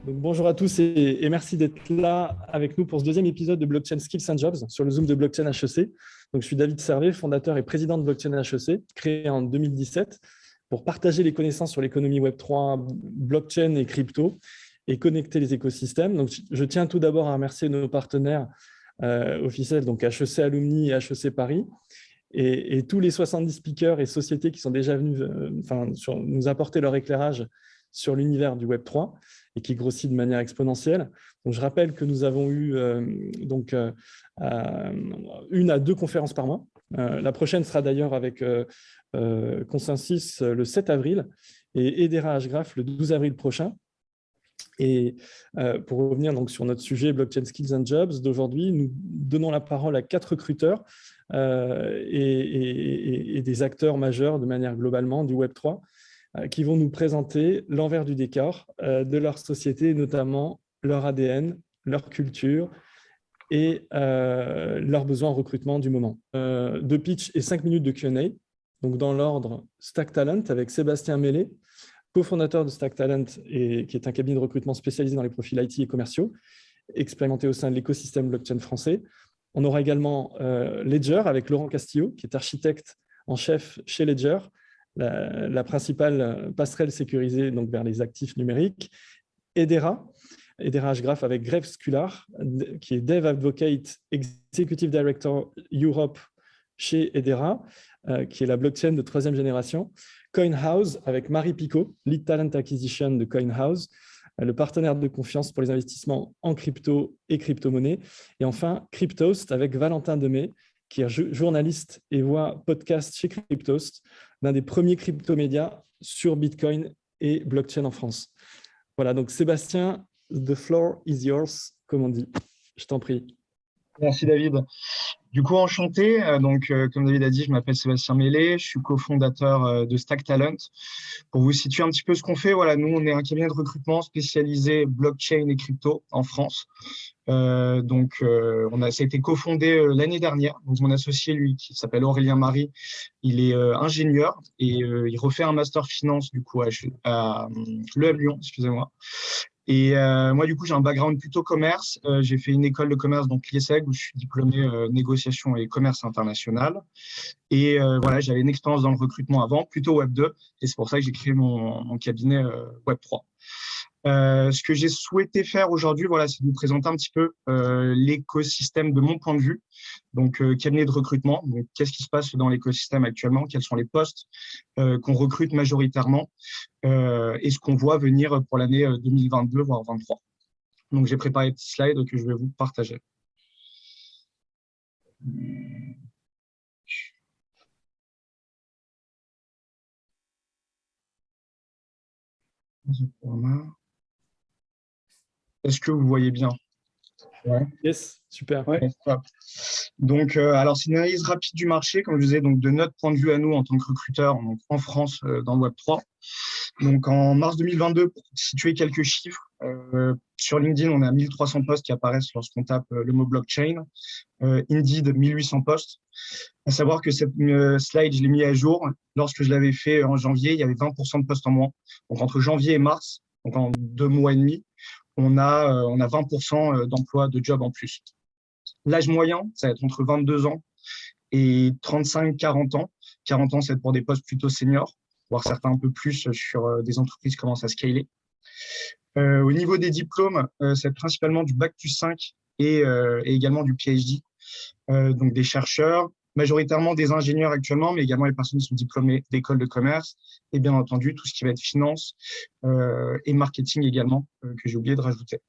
Bonjour à tous et merci d'être là avec nous pour ce deuxième épisode de Blockchain Skills and Jobs sur le Zoom de Blockchain HEC. Donc, je suis David Servet, fondateur et président de Blockchain HEC, créé en 2017 pour partager les connaissances sur l'économie Web3, blockchain et crypto et connecter les écosystèmes. Donc, je tiens tout d'abord à remercier nos partenaires officiels, donc HEC Alumni et HEC Paris, et tous les 70 speakers et sociétés qui sont déjà venus nous apporter leur éclairage sur l'univers du Web3 et qui grossit de manière exponentielle. Donc, je rappelle que nous avons eu une à deux conférences par mois. La prochaine sera d'ailleurs avec Consensus le 7 avril et Hedera Hgraph le 12 avril prochain. Et pour revenir donc sur notre sujet Blockchain Skills and Jobs d'aujourd'hui, nous donnons la parole à 4 recruteurs et des acteurs majeurs de manière globalement du Web3 qui vont nous présenter l'envers du décor de leur société, notamment leur ADN, leur culture et leurs besoins en recrutement du moment. 2 pitchs et 5 minutes de Q&A. Donc dans l'ordre, Stack Talent avec Sébastien Mellet, cofondateur de Stack Talent, qui est un cabinet de recrutement spécialisé dans les profils IT et commerciaux, expérimenté au sein de l'écosystème blockchain français. On aura également Ledger avec Laurent Castillo, qui est architecte en chef chez Ledger, la principale passerelle sécurisée donc, vers les actifs numériques. Hedera Hgraph avec Greg Scular, qui est Dev Advocate Executive Director Europe chez Hedera, qui est la blockchain de 3e génération. CoinHouse avec Marie Picot, Lead Talent Acquisition de CoinHouse, le partenaire de confiance pour les investissements en crypto et crypto-monnaies. Et enfin, Cryptost avec Valentin Demey, qui est journaliste et voix podcast chez Cryptost, l'un des premiers crypto-médias sur Bitcoin et blockchain en France. Voilà, donc Sébastien, the floor is yours, comme on dit. Je t'en prie. Merci David. Du coup, enchanté. Comme David a dit, je m'appelle Sébastien Mellet, je suis cofondateur de Stack Talent. Pour vous situer un petit peu ce qu'on fait, voilà, nous, on est un cabinet de recrutement spécialisé blockchain et crypto en France. Ça a été cofondé l'année dernière. Donc, mon associé, lui, qui s'appelle Aurélien Marie, il est ingénieur et il refait un master finance du coup à l'EM Lyon, excusez-moi. Et moi, du coup, j'ai un background plutôt commerce. J'ai fait une école de commerce, donc l'IESEG, où je suis diplômé négociation et commerce international. Et voilà, j'avais une expérience dans le recrutement avant, plutôt Web2. Et c'est pour ça que j'ai créé mon cabinet Web3. Ce que j'ai souhaité faire aujourd'hui, voilà, c'est de vous présenter un petit peu l'écosystème de mon point de vue. Donc, cabinet de recrutement. Donc, qu'est-ce qui se passe dans l'écosystème actuellement? Quels sont les postes qu'on recrute majoritairement et ce qu'on voit venir pour l'année 2022, voire 2023. Donc, j'ai préparé des slides que je vais vous partager. Est-ce que vous voyez bien? Ouais. Yes, super. Ouais, donc, alors, c'est une analyse rapide du marché, comme je disais, donc de notre point de vue à nous en tant que recruteurs en France dans le Web3. Donc, en mars 2022, pour situer quelques chiffres, sur LinkedIn, on a 1300 posts qui apparaissent lorsqu'on tape le mot blockchain. Indeed, 1800 posts. À savoir que cette slide, je l'ai mis à jour. Lorsque je l'avais fait en janvier, il y avait 20% de postes en moins. Donc, entre janvier et mars, donc en 2 mois et demi, on a 20% d'emplois de jobs en plus. L'âge moyen, ça va être entre 22 ans et 35-40 ans. 40 ans, c'est pour des postes plutôt seniors, voire certains un peu plus sur des entreprises qui commencent à scaler. Au niveau des diplômes, c'est principalement du Bac+5 et également du PhD, donc des chercheurs, majoritairement des ingénieurs actuellement, mais également les personnes qui sont diplômées d'écoles de commerce et bien entendu tout ce qui va être finance et marketing également, que j'ai oublié de rajouter.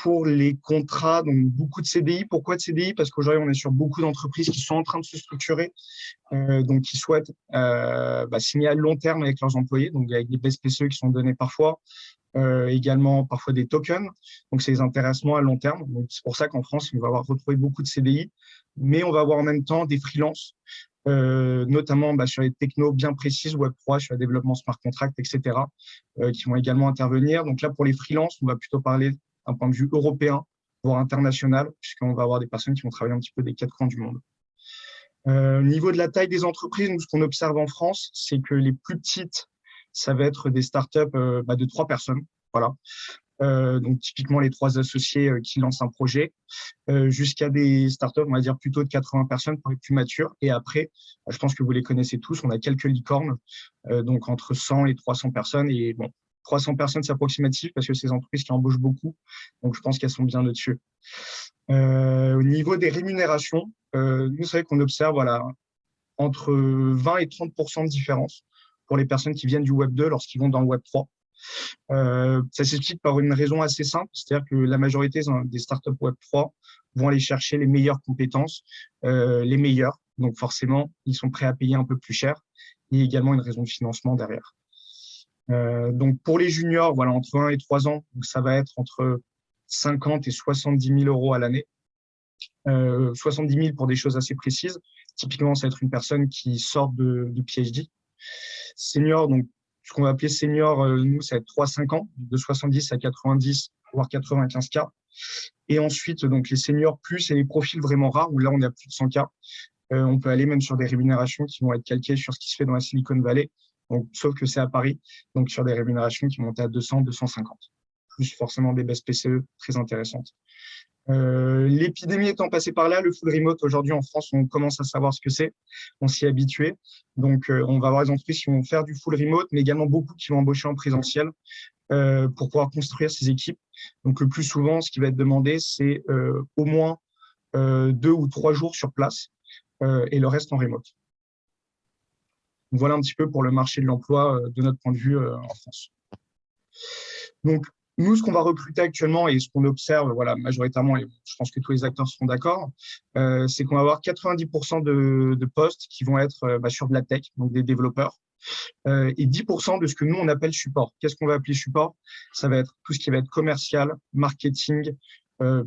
Pour les contrats, donc beaucoup de CDI. Pourquoi de CDI? Parce qu'aujourd'hui, on est sur beaucoup d'entreprises qui sont en train de se structurer, donc qui souhaitent signer à long terme avec leurs employés, donc avec des BSPCE qui sont donnés parfois, également parfois des tokens. Donc, c'est des intéressements à long terme. Donc, c'est pour ça qu'en France, on va avoir retrouvé beaucoup de CDI, mais on va avoir en même temps des freelances, notamment sur les technos bien précises, Web3, sur le développement smart contract, etc., qui vont également intervenir. Donc là, pour les freelances, on va plutôt parler d'un point de vue européen, voire international, puisqu'on va avoir des personnes qui vont travailler un petit peu des quatre coins du monde. Au niveau de la taille des entreprises, nous, ce qu'on observe en France, c'est que les plus petites, ça va être des startups de 3 personnes. Voilà. Donc, typiquement, les 3 associés qui lancent un projet, jusqu'à des startups, on va dire plutôt de 80 personnes pour les plus matures. Et après, je pense que vous les connaissez tous, on a quelques licornes, donc entre 100 et 300 personnes. Et bon, 300 personnes, c'est approximatif parce que c'est des entreprises qui embauchent beaucoup. Donc, je pense qu'elles sont bien au-dessus. Au niveau des rémunérations, nous, c'est vrai qu'on observe entre 20 et 30% de différence pour les personnes qui viennent du Web 2 lorsqu'ils vont dans le Web 3. Ça s'explique par une raison assez simple, c'est-à-dire que la majorité des startups Web 3 vont aller chercher les meilleures compétences, les meilleures. Donc forcément, ils sont prêts à payer un peu plus cher. Il y a également une raison de financement derrière. Donc pour les juniors, entre 1 et 3 ans, donc ça va être entre 50 et 70 000 euros à l'année. 70 000 pour des choses assez précises. Typiquement, ça va être une personne qui sort de PhD. Senior, donc ce qu'on va appeler senior, nous, ça va être 3-5 ans, de 70 à 90, voire 95 K. Et ensuite, donc les seniors plus et les profils vraiment rares, où là, on est à plus de 100 K. On peut aller même sur des rémunérations qui vont être calquées sur ce qui se fait dans la Silicon Valley, donc, sauf que c'est à Paris, donc sur des rémunérations qui montent à 200, 250, plus forcément des baisses PCE très intéressantes. L'épidémie étant passée par là, le full remote, aujourd'hui en France, on commence à savoir ce que c'est, on s'y est habitué. Donc, on va avoir des entreprises qui vont faire du full remote, mais également beaucoup qui vont embaucher en présentiel pour pouvoir construire ces équipes. Donc, le plus souvent, ce qui va être demandé, c'est au moins 2 ou 3 jours sur place et le reste en remote. Donc, voilà un petit peu pour le marché de l'emploi de notre point de vue en France. Donc, nous, ce qu'on va recruter actuellement et ce qu'on observe majoritairement, et je pense que tous les acteurs seront d'accord, c'est qu'on va avoir 90% de postes qui vont être sur de la tech, donc des développeurs, et 10% de ce que nous, on appelle support. Qu'est-ce qu'on va appeler support? Ça va être tout ce qui va être commercial, marketing,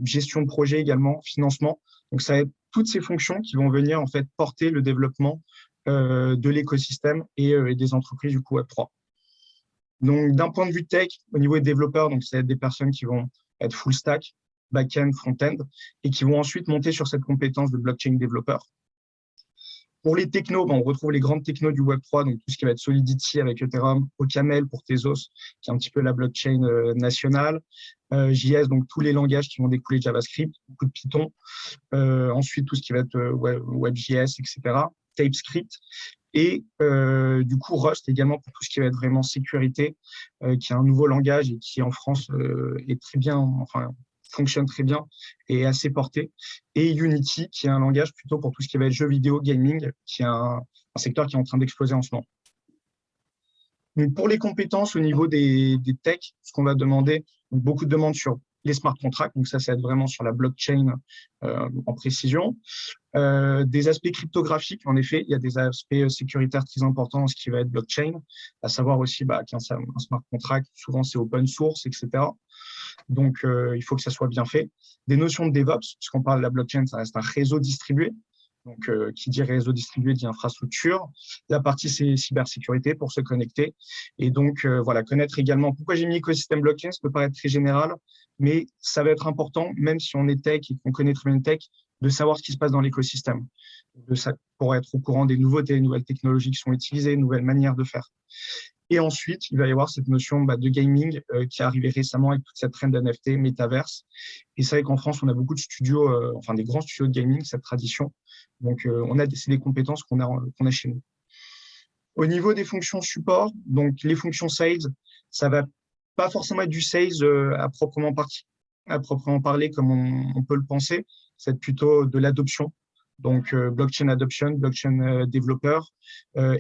gestion de projet également, financement. Donc, ça va être toutes ces fonctions qui vont venir en fait porter le développement de l'écosystème et des entreprises du coup Web3. Donc, d'un point de vue tech, au niveau des développeurs, donc ça va être des personnes qui vont être full stack, back-end, front-end, et qui vont ensuite monter sur cette compétence de blockchain développeur. Pour les technos, on retrouve les grandes technos du Web3, donc tout ce qui va être Solidity avec Ethereum, OCaml pour Tezos, qui est un petit peu la blockchain nationale, JS, donc tous les langages qui vont découler de JavaScript, beaucoup de Python, ensuite tout ce qui va être WebJS, etc., TypeScript, et du coup Rust également pour tout ce qui va être vraiment sécurité, qui est un nouveau langage et qui en France est très bien, fonctionne très bien et est assez porté. Et Unity, qui est un langage plutôt pour tout ce qui va être jeux vidéo, gaming, qui est un secteur qui est en train d'exploser en ce moment. Donc pour les compétences au niveau des techs, ce qu'on va demander, donc beaucoup de demandes sur les smart contracts, donc ça va être vraiment sur la blockchain en précision. Des aspects cryptographiques, en effet, il y a des aspects sécuritaires très importants en ce qui va être blockchain, à savoir aussi qu'un smart contract, souvent c'est open source, etc. Donc, il faut que ça soit bien fait. Des notions de DevOps, puisqu'on parle de la blockchain, ça reste un réseau distribué. Donc, qui dit réseau distribué dit infrastructure. La partie, c'est cybersécurité pour se connecter. Et donc, connaître également pourquoi j'ai mis écosystème blockchain, ça peut paraître très général, mais ça va être important, même si on est tech et qu'on connaît très bien le tech, de savoir ce qui se passe dans l'écosystème, pour être au courant des nouveautés, nouvelles technologies qui sont utilisées, nouvelles manières de faire. Et ensuite, il va y avoir cette notion de gaming qui est arrivée récemment avec toute cette trend d'NFT, Metaverse. Et c'est vrai qu'en France, on a beaucoup de studios, des grands studios de gaming, cette tradition. Donc, c'est des compétences qu'on a chez nous. Au niveau des fonctions support, donc les fonctions sales, ça va pas forcément être du sales à proprement parler comme on peut le penser. C'est plutôt de l'adoption. Donc, blockchain adoption, blockchain développeur,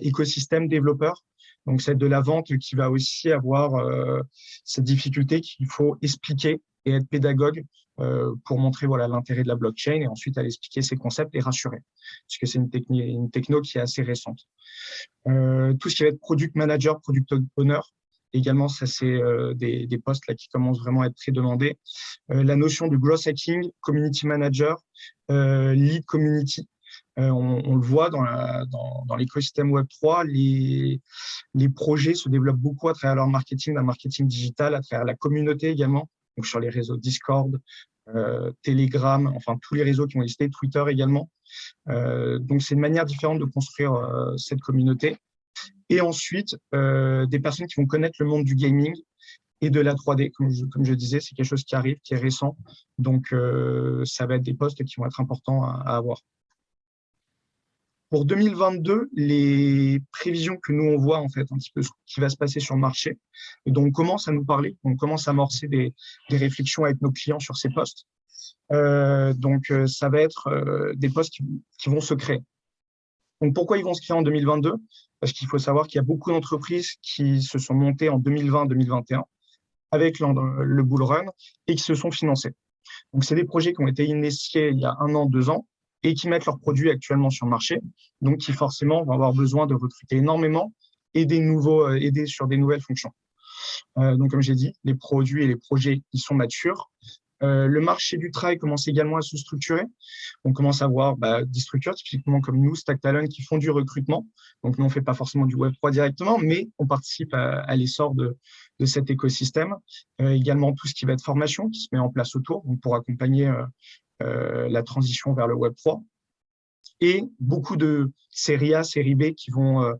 écosystème développeur. Donc, c'est de la vente qui va aussi avoir cette difficulté qu'il faut expliquer et être pédagogue pour montrer l'intérêt de la blockchain et ensuite aller expliquer ses concepts et rassurer, parce que c'est une techno qui est assez récente. Tout ce qui va être product manager, product owner, également, ça c'est des postes là qui commencent vraiment à être très demandés. La notion de growth hacking, community manager, lead community. On le voit dans l'écosystème Web3, les projets se développent beaucoup à travers leur marketing, un marketing digital, à travers la communauté également, donc sur les réseaux Discord, Telegram, enfin tous les réseaux qui vont exister, Twitter également. Donc, c'est une manière différente de construire cette communauté. Et ensuite, des personnes qui vont connaître le monde du gaming et de la 3D. Comme je disais, c'est quelque chose qui arrive, qui est récent. Donc, ça va être des postes qui vont être importants à avoir. Pour 2022, les prévisions que nous, on voit, en fait, un petit peu ce qui va se passer sur le marché, et donc on commence à nous parler, on commence à amorcer des réflexions avec nos clients sur ces postes. Ça va être des postes qui vont se créer. Donc, pourquoi ils vont se créer en 2022? Parce qu'il faut savoir qu'il y a beaucoup d'entreprises qui se sont montées en 2020-2021 avec le bull run et qui se sont financées. Donc, c'est des projets qui ont été initiés il y a 1 an, 2 ans et qui mettent leurs produits actuellement sur le marché, donc qui forcément vont avoir besoin de recruter énormément et aider sur des nouvelles fonctions. Donc, comme j'ai dit, les produits et les projets, ils sont matures. Le marché du travail commence également à se structurer. On commence à voir des structures, typiquement comme nous, Stack Talent, qui font du recrutement. Donc, nous, on ne fait pas forcément du Web3 directement, mais on participe à l'essor de cet écosystème. Également, tout ce qui va être formation qui se met en place autour pour accompagner la transition vers le Web3. Et beaucoup de séries A, séries B qui vont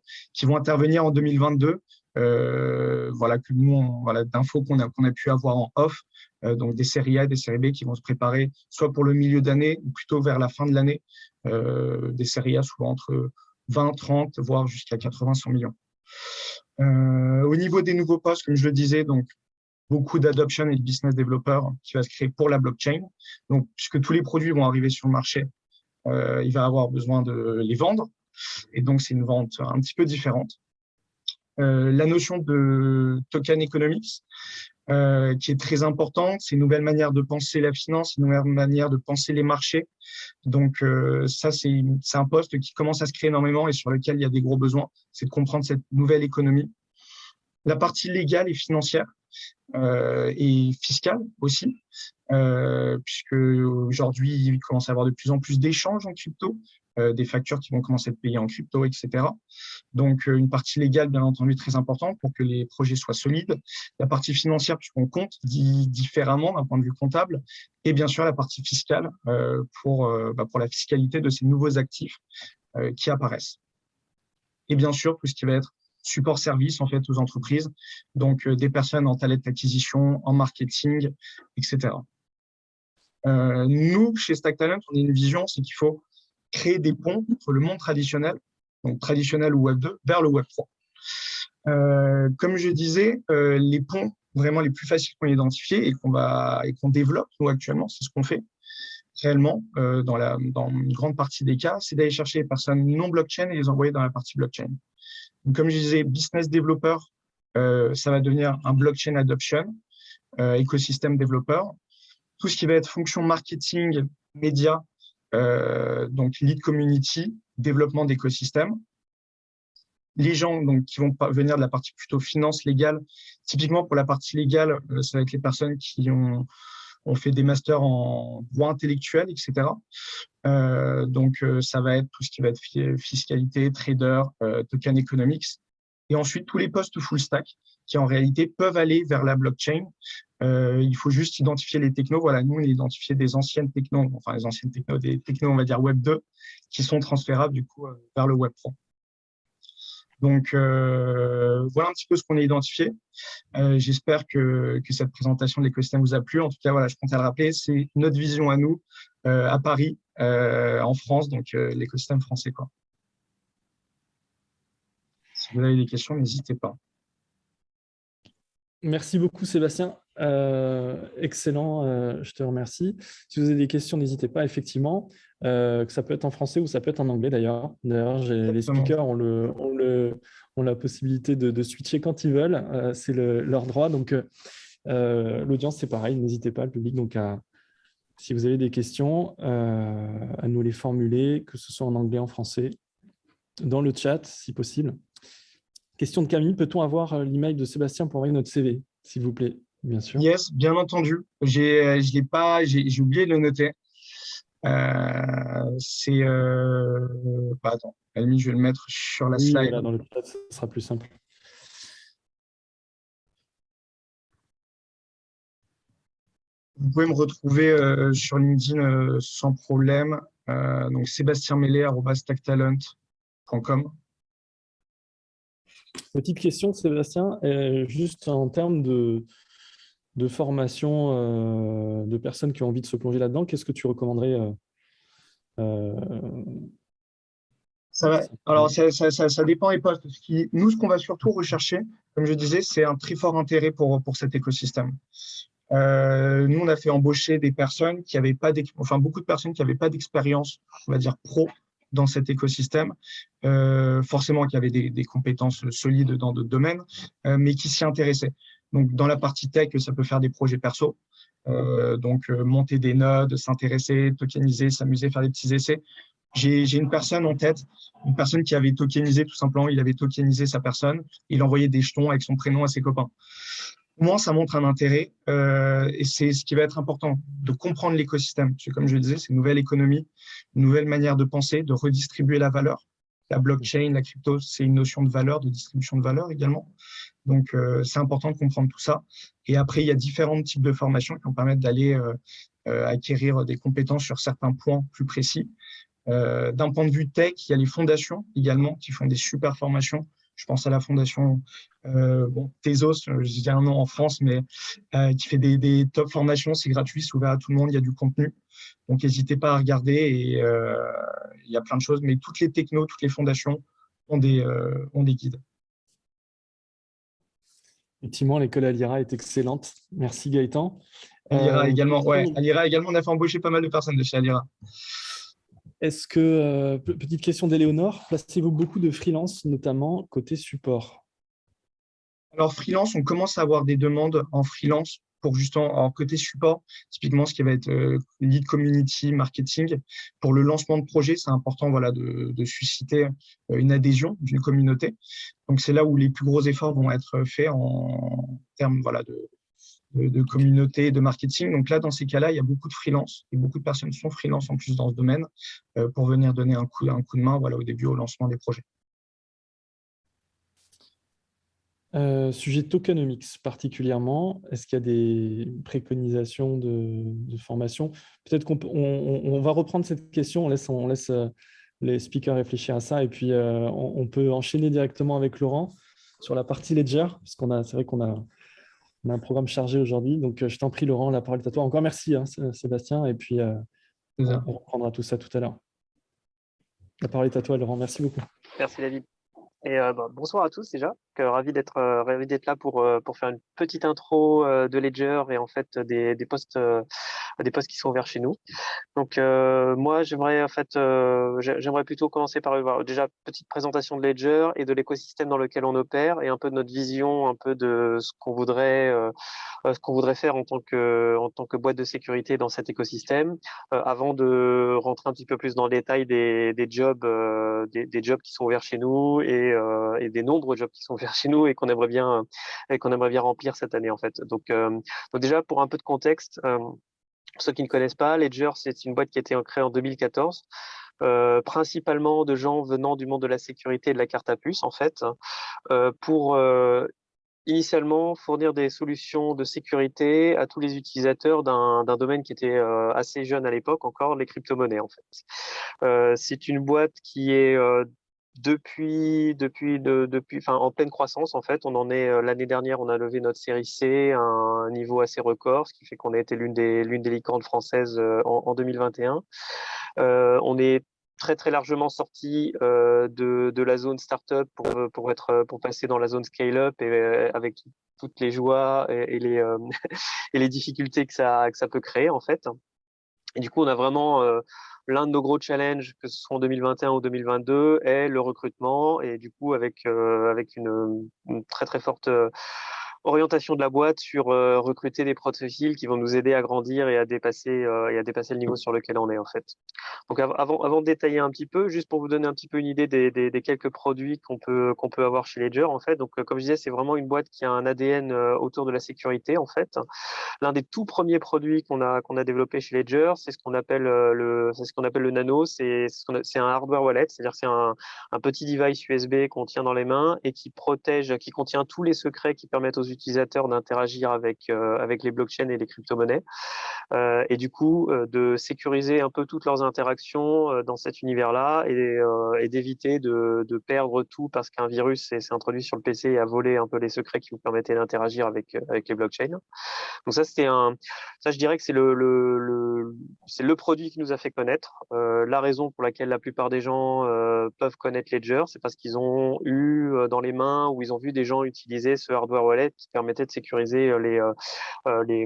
intervenir en 2022. Que nous, d'infos qu'on a pu avoir en off, donc des séries A et des séries B qui vont se préparer soit pour le milieu d'année ou plutôt vers la fin de l'année, des séries A souvent entre 20, 30, voire jusqu'à 80, 100 millions. Au niveau des nouveaux postes, comme je le disais, donc beaucoup d'adoption et de business developer qui va se créer pour la blockchain. Donc, puisque tous les produits vont arriver sur le marché, il va avoir besoin de les vendre. Et donc, c'est une vente un petit peu différente. La notion de token economics, qui est très importante, c'est une nouvelle manière de penser la finance, une nouvelle manière de penser les marchés. Donc, ça, c'est un poste qui commence à se créer énormément et sur lequel il y a des gros besoins. C'est de comprendre cette nouvelle économie. La partie légale et financière et fiscale aussi, puisque aujourd'hui, il commence à y avoir de plus en plus d'échanges en crypto, des factures qui vont commencer à être payées en crypto, etc. Donc, une partie légale, bien entendu, très importante pour que les projets soient solides. La partie financière, puisqu'on compte différemment d'un point de vue comptable. Et bien sûr, la partie fiscale pour la fiscalité de ces nouveaux actifs qui apparaissent. Et bien sûr, tout ce qui va être support service en fait aux entreprises, donc des personnes en talent d'acquisition, en marketing, etc. Nous, chez Stack Talent, on a une vision, c'est qu'il faut créer des ponts entre le monde traditionnel, donc traditionnel ou Web 2, vers le Web 3. Comme je disais, les ponts vraiment les plus faciles qu'on a identifiés et qu'on développe nous actuellement, c'est ce qu'on fait réellement dans une grande partie des cas, c'est d'aller chercher les personnes non blockchain et les envoyer dans la partie blockchain. Donc, comme je disais, business developer, ça va devenir un blockchain adoption, écosystème développeur. Tout ce qui va être fonction marketing, média, donc lead community, développement d'écosystème. Les gens donc, qui vont venir de la partie plutôt finance légale, typiquement pour la partie légale, ça va être les personnes qui ont fait des masters en droit intellectuel, etc. Ça va être tout ce qui va être fiscalité, trader, token economics. Et ensuite, tous les postes full stack qui, en réalité, peuvent aller vers la blockchain. Il faut juste identifier les technos. Voilà, nous, on a identifié des anciennes technos, des technos, on va dire Web 2, qui sont transférables, du coup, vers le Web 3. Donc, voilà un petit peu ce qu'on a identifié. J'espère que cette présentation de l'écosystème vous a plu. En tout cas, voilà, je compte à le rappeler, c'est notre vision à nous, à Paris, en France, donc l'écosystème français, quoi. Si vous avez des questions, n'hésitez pas. Merci beaucoup, Sébastien. Excellent, je te remercie. Si vous avez des questions, n'hésitez pas, effectivement, que ça peut être en français ou ça peut être en anglais, d'ailleurs. D'ailleurs, les speakers ont la possibilité de switcher quand ils veulent. C'est leur droit. Donc, l'audience, c'est pareil. N'hésitez pas, le public, donc si vous avez des questions, à nous les formuler, que ce soit en anglais, en français, dans le chat, si possible. Question de Camille, peut-on avoir l'email de Sébastien pour envoyer notre CV, s'il vous plaît? Bien sûr. Yes, bien entendu. J'ai oublié de le noter. Attends, à la limite, je vais le mettre sur la slide. Voilà, dans le chat, ce sera plus simple. Vous pouvez me retrouver sur LinkedIn sans problème. Donc, sébastienmellet@tactalent.com. Petite question, Sébastien, juste en termes de formation de personnes qui ont envie de se plonger là-dedans, qu'est-ce que tu recommanderais euh, Alors, ça dépend des postes. Nous, ce qu'on va surtout rechercher, comme je disais, c'est un très fort intérêt pour cet écosystème. Nous, on a fait embaucher des personnes qui avaient pas enfin, beaucoup de personnes qui n'avaient pas d'expérience, on va dire, pro dans cet écosystème, forcément qui avaient des compétences solides dans d'autres domaines, mais qui s'y intéressaient. Donc, dans la partie tech, ça peut faire des projets perso, monter des nodes, s'intéresser, tokeniser, s'amuser, faire des petits essais. J'ai une personne en tête, une personne qui avait tokenisé tout simplement, il avait tokenisé sa personne, il envoyait des jetons avec son prénom à ses copains. Au moins, ça montre un intérêt et c'est ce qui va être important, de comprendre l'écosystème. Parce que, comme je le disais, c'est une nouvelle économie, une nouvelle manière de penser, de redistribuer la valeur. La blockchain, la crypto, c'est une notion de valeur, de distribution de valeur également. Donc, c'est important de comprendre tout ça. Et après, il y a différents types de formations qui vont permettre d'aller acquérir des compétences sur certains points plus précis. D'un point de vue tech, il y a les fondations également qui font des super formations. Je pense à la fondation Tezos, je dis un nom en France, mais qui fait des top formations. C'est gratuit, c'est ouvert à tout le monde, il y a du contenu. Donc, n'hésitez pas à regarder. Et il y a plein de choses, mais toutes les technos, toutes les fondations ont des guides. Effectivement, l'école Alira est excellente. Merci Gaëtan. Alira également, ouais. Question. Alira également, on a fait embaucher pas mal de personnes de chez Alira. Est-ce que, petite question d'Éléonore, placez-vous beaucoup de freelance, notamment côté support? Alors, freelance, on commence à avoir des demandes en freelance pour justement, en côté support, typiquement ce qui va être lead community, marketing. Pour le lancement de projet, c'est important voilà, de susciter une adhésion d'une communauté. Donc, c'est là où les plus gros efforts vont être faits en termes voilà, de communauté, de marketing. Donc là, dans ces cas-là, il y a beaucoup de freelance et beaucoup de personnes sont freelance en plus dans ce domaine pour venir donner un coup de main voilà, au début au lancement des projets. Sujet tokenomics particulièrement, est-ce qu'il y a des préconisations de formation? Peut-être on va reprendre cette question, on laisse les speakers réfléchir à ça et puis on peut enchaîner directement avec Laurent sur la partie Ledger, parce c'est vrai qu'on a un programme chargé aujourd'hui. Donc je t'en prie Laurent, la parole est à toi. Encore merci hein, Sébastien et puis on reprendra tout ça tout à l'heure. La parole est à toi Laurent, merci beaucoup. Merci David. Et bonsoir à tous déjà. Ravi d'être là pour faire une petite intro de Ledger et en fait des postes qui sont ouverts chez nous. Donc moi j'aimerais plutôt commencer par déjà petite présentation de Ledger et de l'écosystème dans lequel on opère et un peu de notre vision, un peu de ce qu'on voudrait faire en tant que boîte de sécurité dans cet écosystème, avant de rentrer un petit peu plus dans le détail des jobs, des jobs qui sont ouverts chez nous et des nombreux jobs qui sont ouverts chez nous et qu'on aimerait bien remplir cette année en fait. Donc déjà pour un peu de contexte. Pour ceux qui ne connaissent pas, Ledger, c'est une boîte qui a été créée en 2014, principalement de gens venant du monde de la sécurité et de la carte à puce, en fait, pour initialement fournir des solutions de sécurité à tous les utilisateurs d'un domaine qui était assez jeune à l'époque encore, les crypto-monnaies, en fait. C'est une boîte qui est enfin, en pleine croissance, en fait. On en est, l'année dernière, on a levé notre série C à un niveau assez record, ce qui fait qu'on a été l'une des licornes françaises en 2021. On est très très largement sorti de la zone startup pour passer dans la zone scale-up et avec toutes les joies et les et les difficultés que ça peut créer en fait. Et du coup, on a vraiment l'un de nos gros challenges, que ce soit en 2021 ou 2022, est le recrutement. Et du coup, avec une très très forte orientation de la boîte sur recruter des profils qui vont nous aider à grandir et à dépasser le niveau sur lequel on est en fait. Donc avant de détailler un petit peu, juste pour vous donner un petit peu une idée des quelques produits qu'on peut avoir chez Ledger en fait. Donc comme je disais, c'est vraiment une boîte qui a un ADN autour de la sécurité en fait. L'un des tout premiers produits qu'on a développé chez Ledger, c'est ce qu'on appelle le Nano. C'est un hardware wallet, c'est-à-dire c'est un petit device USB qu'on tient dans les mains et qui contient tous les secrets qui permettent aux utilisateurs d'interagir avec les blockchains et les crypto-monnaies. Et du coup, de sécuriser un peu toutes leurs interactions dans cet univers-là et d'éviter de perdre tout parce qu'un virus s'est introduit sur le PC et a volé un peu les secrets qui vous permettaient d'interagir avec les blockchains. Donc ça, je dirais que c'est le produit qui nous a fait connaître. La raison pour laquelle la plupart des gens peuvent connaître Ledger, c'est parce qu'ils ont eu dans les mains ou ils ont vu des gens utiliser ce hardware wallet qui permettait de sécuriser les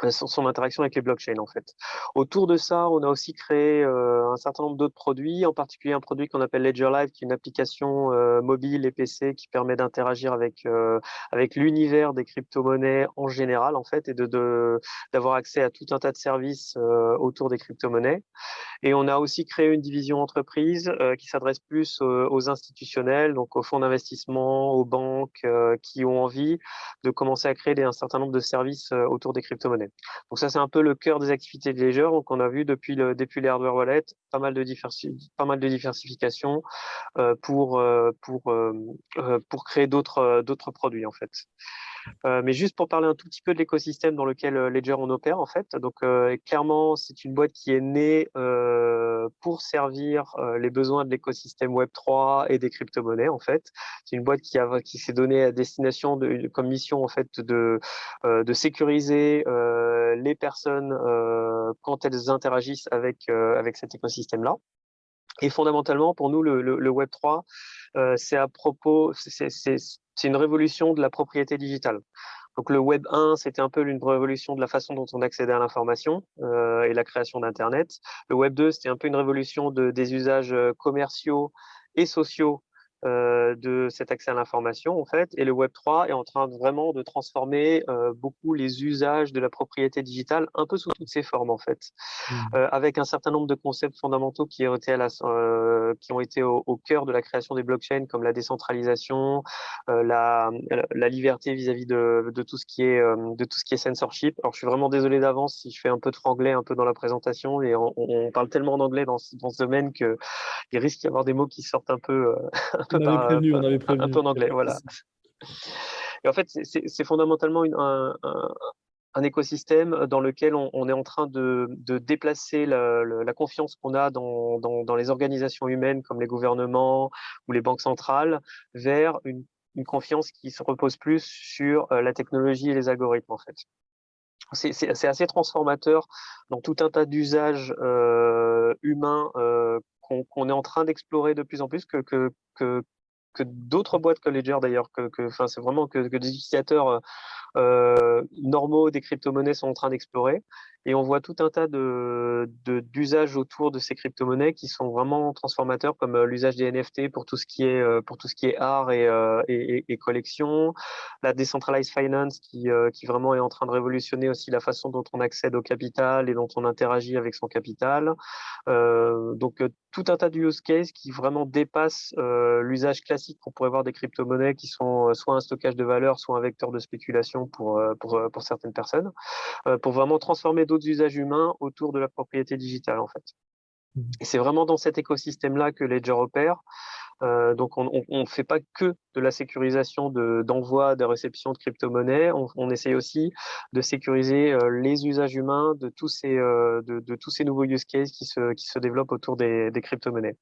son interaction avec les blockchains en fait. Autour de ça, on a aussi créé un certain nombre d'autres produits, en particulier un produit qu'on appelle Ledger Live, qui est une application mobile et PC qui permet d'interagir avec l'univers des crypto-monnaies en général en fait et d'avoir accès à tout un tas de services autour des crypto-monnaies. Et on a aussi créé une division entreprise qui s'adresse plus aux institutionnels, donc aux fonds d'investissement, aux banques qui ont envie de commencer à créer un certain nombre de services autour des crypto-monnaies. Donc ça, c'est un peu le cœur des activités de Ledger. Donc on a vu depuis les hardware wallets pas mal de diversification pour créer d'autres produits en fait. Mais juste pour parler un tout petit peu de l'écosystème dans lequel Ledger on opère en fait. Donc clairement, c'est une boîte qui est née pour servir les besoins de l'écosystème Web3 et des crypto-monnaies en fait. C'est une boîte qui s'est donnée à destination comme mission en fait de sécuriser les personnes quand elles interagissent avec cet écosystème-là. Et fondamentalement, pour nous, le Web3, c'est à propos, c'est une révolution de la propriété digitale. Donc le Web 1, c'était un peu une révolution de la façon dont on accédait à l'information et la création d'Internet. Le Web 2, c'était un peu une révolution des usages commerciaux et sociaux de cet accès à l'information en fait. Et le Web 3 est en train vraiment de transformer beaucoup les usages de la propriété digitale un peu sous toutes ses formes en fait, avec un certain nombre de concepts fondamentaux qui ont été au cœur de la création des blockchains comme la décentralisation, la liberté vis-à-vis de tout ce qui est censorship. Alors je suis vraiment désolé d'avance si je fais un peu de franglais un peu dans la présentation et on parle tellement en anglais dans ce domaine que il risque d'y avoir des mots qui sortent un peu On avait prévenu, on avait un prévenu. peu en anglais, voilà. Et en fait, c'est fondamentalement un écosystème dans lequel on est en train de déplacer la confiance qu'on a dans les organisations humaines comme les gouvernements ou les banques centrales vers une confiance qui se repose plus sur la technologie et les algorithmes en fait. C'est assez transformateur dans tout un tas d'usages humains qu'on est en train d'explorer de plus en plus que d'autres boîtes que Ledger d'ailleurs, enfin c'est vraiment que des utilisateurs normaux des crypto-monnaies sont en train d'explorer. Et on voit tout un tas d'usages autour de ces crypto-monnaies qui sont vraiment transformateurs, comme l'usage des NFT pour tout ce qui est art et collection, la decentralized finance qui vraiment est en train de révolutionner aussi la façon dont on accède au capital et dont on interagit avec son capital. Donc tout un tas de use cases qui vraiment dépassent l'usage classique qu'on pourrait voir des crypto-monnaies qui sont soit un stockage de valeur, soit un vecteur de spéculation pour certaines personnes, pour vraiment transformer d'autres usages humains autour de la propriété digitale en fait. Et c'est vraiment dans cet écosystème-là que Ledger opère. Donc on ne fait pas que de la sécurisation d'envoi, de réception de crypto-monnaies, on essaye aussi de sécuriser les usages humains de tous ces nouveaux use cases qui se développent autour des crypto-monnaies.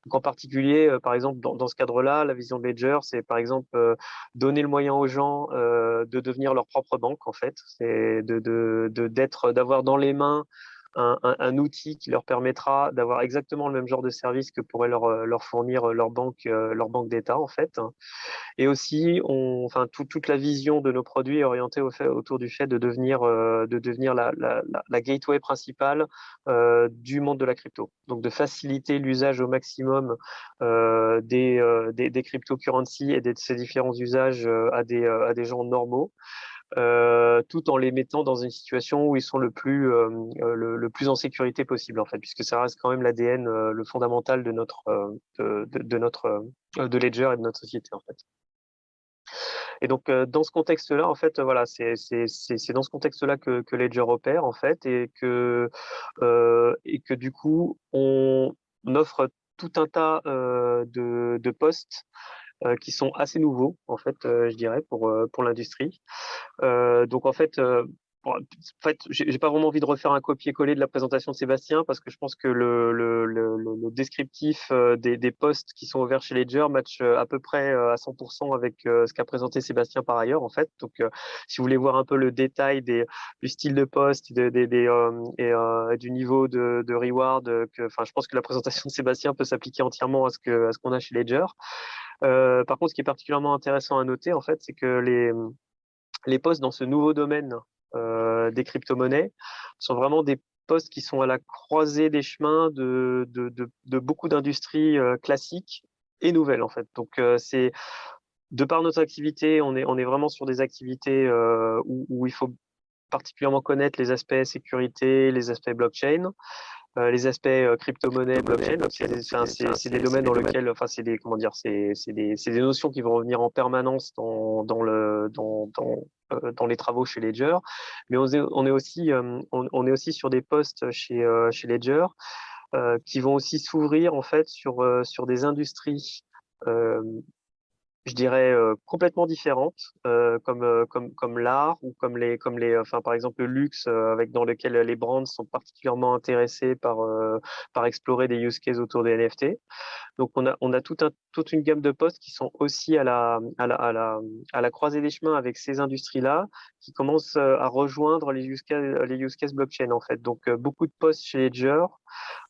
Donc en particulier, par exemple, dans ce cadre-là, la vision de Ledger, c'est par exemple donner le moyen aux gens de devenir leur propre banque en fait, c'est d'avoir dans les mains un outil qui leur permettra d'avoir exactement le même genre de service que pourrait leur fournir leur banque d'État en fait. Et aussi, toute la vision de nos produits est orientée autour du fait de devenir la gateway principale du monde de la crypto. Donc de faciliter l'usage au maximum des cryptocurrencies et de ces différents usages à des gens normaux. Tout en les mettant dans une situation où ils sont le plus en sécurité possible en fait, puisque ça reste quand même l'ADN, le fondamental de de Ledger et de notre société en fait. Et donc dans ce contexte-là, en fait, voilà, c'est dans ce contexte-là que Ledger opère en fait, et que du coup on offre tout un tas de postes qui sont assez nouveaux, en fait, je dirais, pour l'industrie. Donc, en fait, j'ai pas vraiment envie de refaire un copier-coller de la présentation de Sébastien parce que je pense que le descriptif des postes qui sont ouverts chez Ledger match à peu près à 100% avec ce qu'a présenté Sébastien par ailleurs, en fait. Donc, si vous voulez voir un peu le détail du style de poste et du niveau de reward, enfin, je pense que la présentation de Sébastien peut s'appliquer entièrement à ce qu'on a chez Ledger. Par contre, ce qui est particulièrement intéressant à noter, en fait, c'est que les postes dans ce nouveau domaine des crypto-monnaies sont vraiment des postes qui sont à la croisée des chemins de beaucoup d'industries classiques et nouvelles, en fait. Donc, c'est de par notre activité, on est vraiment sur des activités où il faut particulièrement connaître les aspects sécurité, les aspects blockchain. Les aspects crypto-monnaie, blockchain, donc c'est des domaines dans lesquels, enfin, c'est des, comment dire, c'est des notions qui vont revenir en permanence dans les travaux chez Ledger. Mais on est aussi sur des postes chez Ledger qui vont aussi s'ouvrir en fait sur des industries je dirais complètement différentes, comme l'art ou enfin par exemple le luxe, avec dans lequel les brands sont particulièrement intéressés par explorer des use cases autour des NFT. Donc on a toute une gamme de postes qui sont aussi à la croisée des chemins avec ces industries-là, qui commencent à rejoindre les use cases blockchain en fait. Donc beaucoup de postes chez Ledger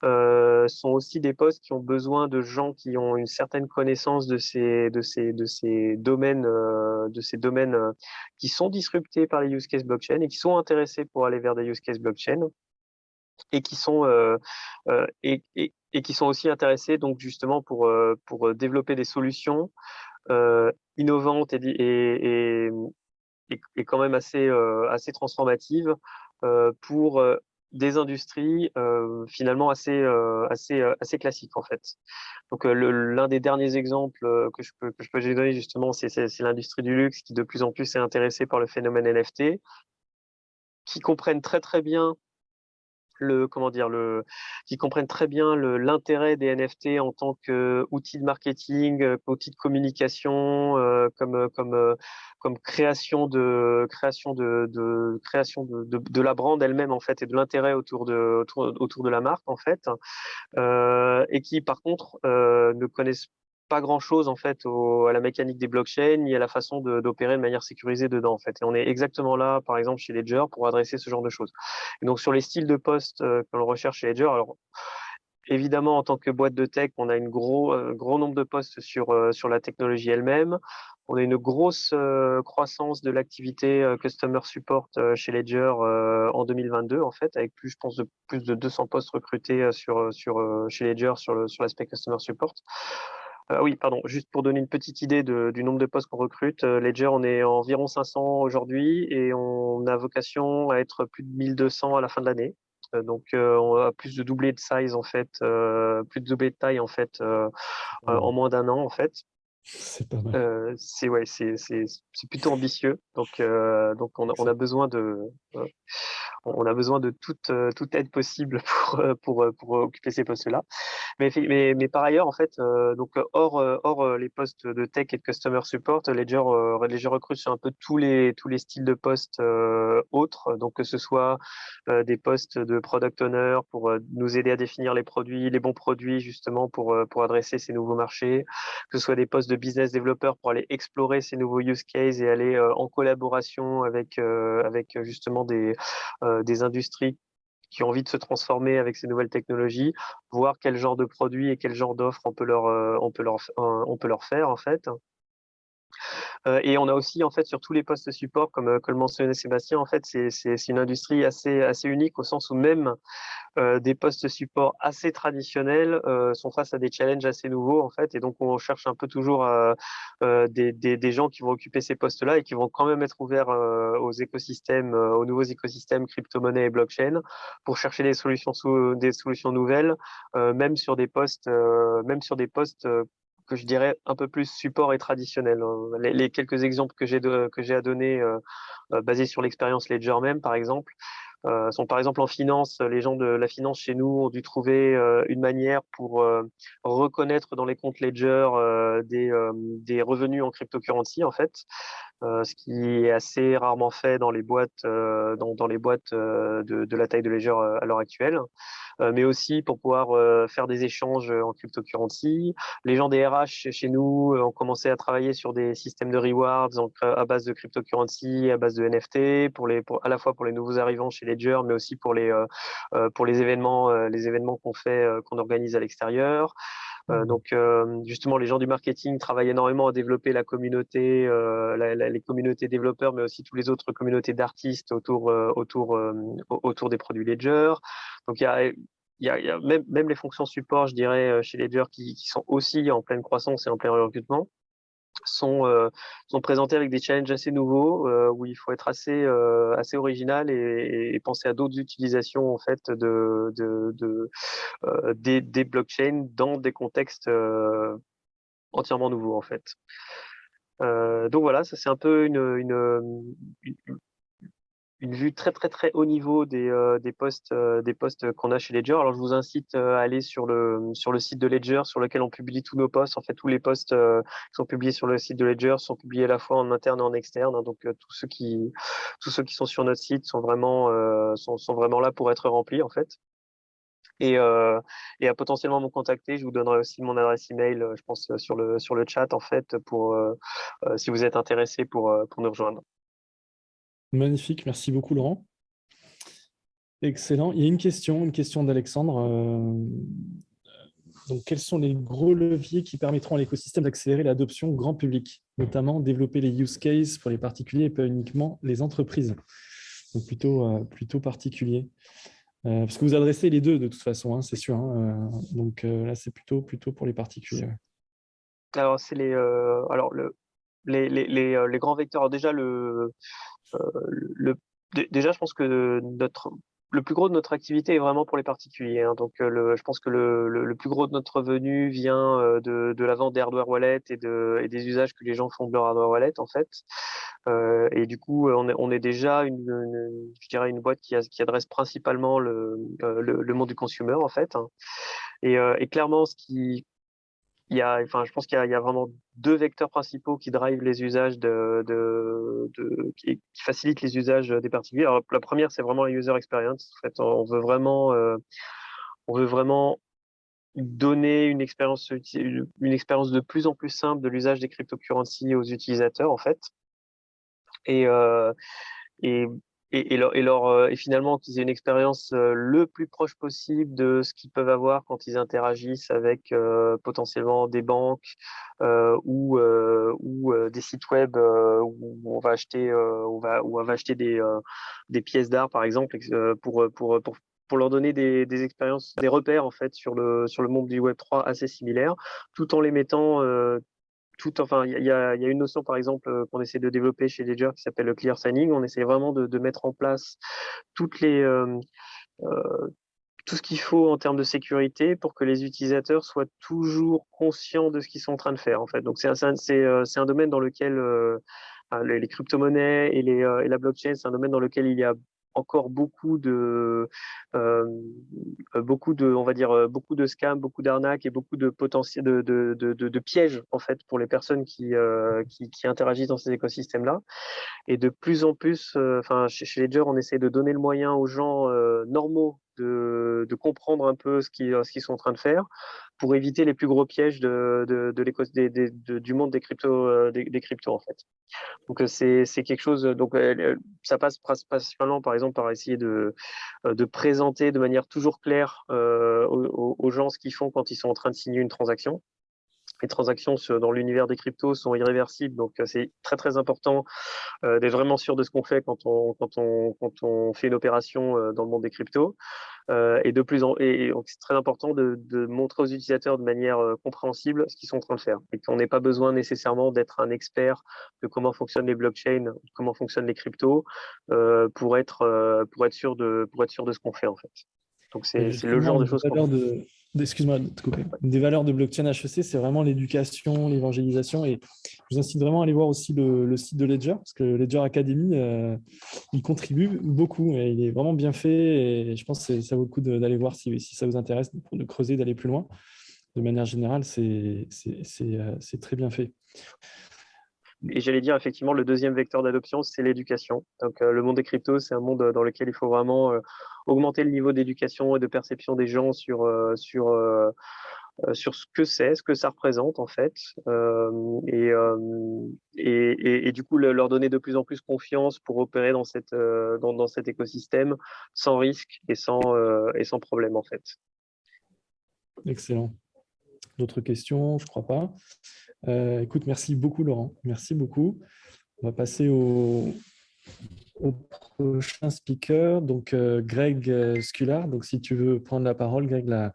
sont aussi des postes qui ont besoin de gens qui ont une certaine connaissance de ces domaines qui sont disruptés par les use cases blockchain et qui sont intéressés pour aller vers des use cases blockchain et qui sont et qui sont aussi intéressés donc justement pour développer des solutions innovantes et quand même assez transformatives pour des industries finalement assez classiques en fait. Donc l'un des derniers exemples que je peux donner justement, c'est l'industrie du luxe qui de plus en plus est intéressée par le phénomène NFT, qui comprennent très très bien qui comprennent très bien l'intérêt des NFT en tant qu'outil de marketing, outil de communication, comme création de la brand elle-même en fait et de l'intérêt autour de la marque en fait, et qui par contre ne connaissent pas grand-chose en fait à la mécanique des blockchains ni à la façon d'opérer de manière sécurisée dedans en fait. Et on est exactement là, par exemple chez Ledger, pour adresser ce genre de choses. Et donc sur les styles de poste que l'on recherche chez Ledger, alors évidemment en tant que boîte de tech, on a une gros nombre de postes sur la technologie elle-même. On a une grosse croissance de l'activité customer support chez Ledger en 2022 en fait, avec plus, je pense, de plus de 200 postes recrutés chez Ledger sur l'aspect customer support. Oui, pardon, juste pour donner une petite idée du nombre de postes qu'on recrute, Ledger, on est environ 500 aujourd'hui et on a vocation à être plus de 1200 à la fin de l'année. Donc, on va plus de doubler de size en fait, plus de doubler de taille en fait en moins d'un an en fait. C'est pas mal. C'est plutôt ambitieux. Donc on a besoin de toute aide possible pour occuper ces postes-là. Mais par ailleurs, en fait, donc hors les postes de tech et de customer support, Ledger recrute sur un peu tous les styles de postes autres. Donc que ce soit des postes de product owner pour nous aider à définir les bons produits justement pour adresser ces nouveaux marchés, que ce soit des postes de business developer pour aller explorer ces nouveaux use cases et aller en collaboration avec justement des industries qui ont envie de se transformer avec ces nouvelles technologies, voir quel genre de produits et quel genre d'offres on peut leur faire en fait. Et on a aussi en fait sur tous les postes support, comme le mentionnait Sébastien, en fait c'est une industrie assez unique au sens où même des postes support assez traditionnels sont face à des challenges assez nouveaux en fait, et donc on cherche un peu toujours des gens qui vont occuper ces postes-là et qui vont quand même être ouverts aux nouveaux écosystèmes crypto-monnaie et blockchain pour chercher des solutions nouvelles, même sur des postes que je dirais un peu plus support et traditionnel. Les quelques exemples que j'ai à donner basés sur l'expérience Ledger même, par exemple. sont par exemple en finance. Les gens de la finance chez nous ont dû trouver une manière pour reconnaître dans les comptes Ledger des revenus en cryptocurrency en fait, ce qui est assez rarement fait dans les boîtes dans les boîtes de la taille de Ledger à l'heure actuelle. Mais aussi pour pouvoir faire des échanges en cryptocurrency. Les gens des RH chez nous ont commencé à travailler sur des systèmes de rewards donc, à base de cryptocurrency, à base de NFT, à la fois pour les nouveaux arrivants chez Ledger, mais aussi pour les événements qu'on fait, qu'on organise à l'extérieur. Donc justement, les gens du marketing travaillent énormément à développer la communauté, les communautés développeurs, mais aussi toutes les autres communautés d'artistes autour des produits Ledger. Donc il y a même les fonctions support, je dirais, chez Ledger qui sont aussi en pleine croissance et en plein recrutement sont présentés avec des challenges assez nouveaux où il faut être assez original et penser à d'autres utilisations en fait des blockchains dans des contextes entièrement nouveaux en fait. Donc voilà, ça c'est un peu une vue très très très haut niveau des postes qu'on a chez Ledger. Alors je vous incite à aller sur le site de Ledger sur lequel on publie tous nos posts. En fait, tous les posts qui sont publiés sur le site de Ledger sont publiés à la fois en interne et en externe. Hein. Donc tous ceux qui sont sur notre site sont vraiment là pour être remplis en fait. Et à potentiellement me contacter. Je vous donnerai aussi mon adresse email, je pense, sur le chat en fait pour si vous êtes intéressé pour nous rejoindre. Magnifique, merci beaucoup Laurent. Excellent. Il y a une question d'Alexandre. Donc, quels sont les gros leviers qui permettront à l'écosystème d'accélérer l'adoption grand public, notamment développer les use cases pour les particuliers et pas uniquement les entreprises? Donc plutôt particulier. Parce que vous adressez les deux de toute façon, hein, c'est sûr. Hein, donc là, c'est plutôt pour les particuliers. Alors, c'est les grands vecteurs. Alors, déjà, déjà, je pense que le plus gros de notre activité est vraiment pour les particuliers. Hein. Donc, je pense que le plus gros de notre revenu vient de la vente des hardware wallets et des usages que les gens font de leur hardware wallet, en fait. Et du coup, on est déjà je dirais une boîte qui adresse principalement le monde du consumer, en fait. Hein. Et clairement, je pense qu'il y a vraiment deux vecteurs principaux qui drivent les usages qui facilitent les usages des particuliers. Alors, la première, c'est vraiment la user experience. En fait, on veut vraiment donner une expérience de plus en plus simple de l'usage des cryptocurrencies aux utilisateurs, en fait. Et, euh, et, et finalement qu'ils aient une expérience le plus proche possible de ce qu'ils peuvent avoir quand ils interagissent avec potentiellement des banques ou des sites web où on va acheter où on va acheter des pièces d'art par exemple pour leur donner des expériences, des repères en fait sur le monde du Web3 assez similaires, tout en les mettant il y a une notion, par exemple, qu'on essaie de développer chez Ledger qui s'appelle le clear signing. On essaie vraiment de mettre en place toutes euh, tout ce qu'il faut en termes de sécurité pour que les utilisateurs soient toujours conscients de ce qu'ils sont en train de faire, en fait. Donc, c'est un domaine dans lequel les crypto-monnaies et la blockchain, c'est un domaine dans lequel il y a encore euh, on va dire, beaucoup de scams, beaucoup d'arnaques et beaucoup de potentiel de pièges en fait pour les personnes qui interagissent dans ces écosystèmes-là. Et de plus en plus, chez Ledger, on essaie de donner le moyen aux gens normaux de comprendre un peu ce qu'ils sont en train de faire pour éviter les plus gros pièges du monde des cryptos en fait. Donc c'est quelque chose. Donc ça passe principalement par exemple par essayer de présenter de manière toujours claire aux gens ce qu'ils font quand ils sont en train de signer une transaction. Les transactions dans l'univers des cryptos sont irréversibles, donc c'est très très important d'être vraiment sûr de ce qu'on fait quand on fait une opération dans le monde des cryptos. Et donc c'est très important de montrer aux utilisateurs de manière compréhensible ce qu'ils sont en train de faire et qu'on n'ait pas besoin nécessairement d'être un expert de comment fonctionnent les blockchains, comment fonctionnent les cryptos pour être sûr de ce qu'on fait en fait. Donc, Et c'est le justement, genre une de des choses qu'on valeurs fait. excuse-moi de te couper. Une des valeurs de blockchain HEC, c'est vraiment l'éducation, l'évangélisation. Et je vous incite vraiment à aller voir aussi le site de Ledger, parce que Ledger Academy, il contribue beaucoup et il est vraiment bien fait. Et je pense que ça vaut le coup d'aller voir si ça vous intéresse, de creuser, d'aller plus loin. De manière générale, c'est très bien fait. Et j'allais dire, effectivement, le deuxième vecteur d'adoption, c'est l'éducation. Donc, le monde des cryptos, c'est un monde dans lequel il faut vraiment augmenter le niveau d'éducation et de perception des gens sur ce que c'est, ce que ça représente, en fait. Et du coup, leur donner de plus en plus confiance pour opérer dans cet écosystème sans risque et sans problème, en fait. Excellent. D'autres questions? Je ne crois pas. Écoute, merci beaucoup, Laurent. Merci beaucoup. On va passer au prochain speaker, donc Greg Scular. Donc, si tu veux prendre la parole, Greg, la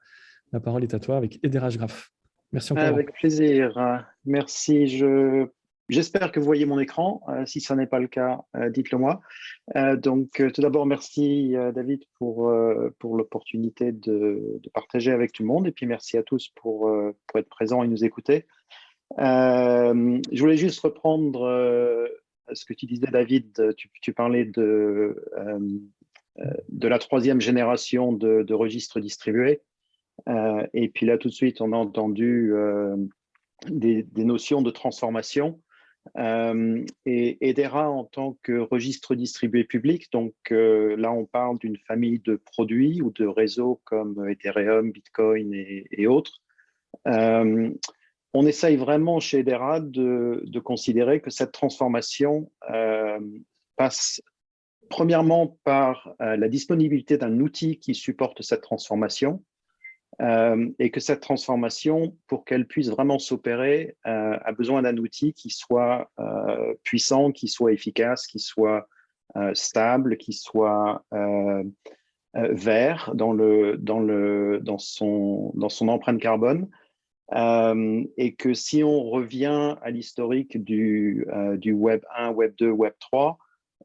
parole est à toi avec Ederage Graph. Merci encore, Laurent. Avec plaisir. Merci. J'espère que vous voyez mon écran. Si ce n'est pas le cas, dites-le moi. Tout d'abord, merci David pour l'opportunité de partager avec tout le monde. Et puis, merci à tous pour être présents et nous écouter. Je voulais juste reprendre ce que tu disais, David. Tu parlais de la troisième génération de registres distribués. Et puis là, tout de suite, on a entendu des notions de transformation. Et EDERA en tant que registre distribué public, donc là, on parle d'une famille de produits ou de réseaux comme Ethereum, Bitcoin et autres. On essaye vraiment chez EDERA de considérer que cette transformation passe premièrement par la disponibilité d'un outil qui supporte cette transformation, et que cette transformation, pour qu'elle puisse vraiment s'opérer, a besoin d'un outil qui soit puissant, qui soit efficace, qui soit stable, qui soit vert dans son empreinte carbone. Et que si on revient à l'historique du Web 1, Web 2, Web 3,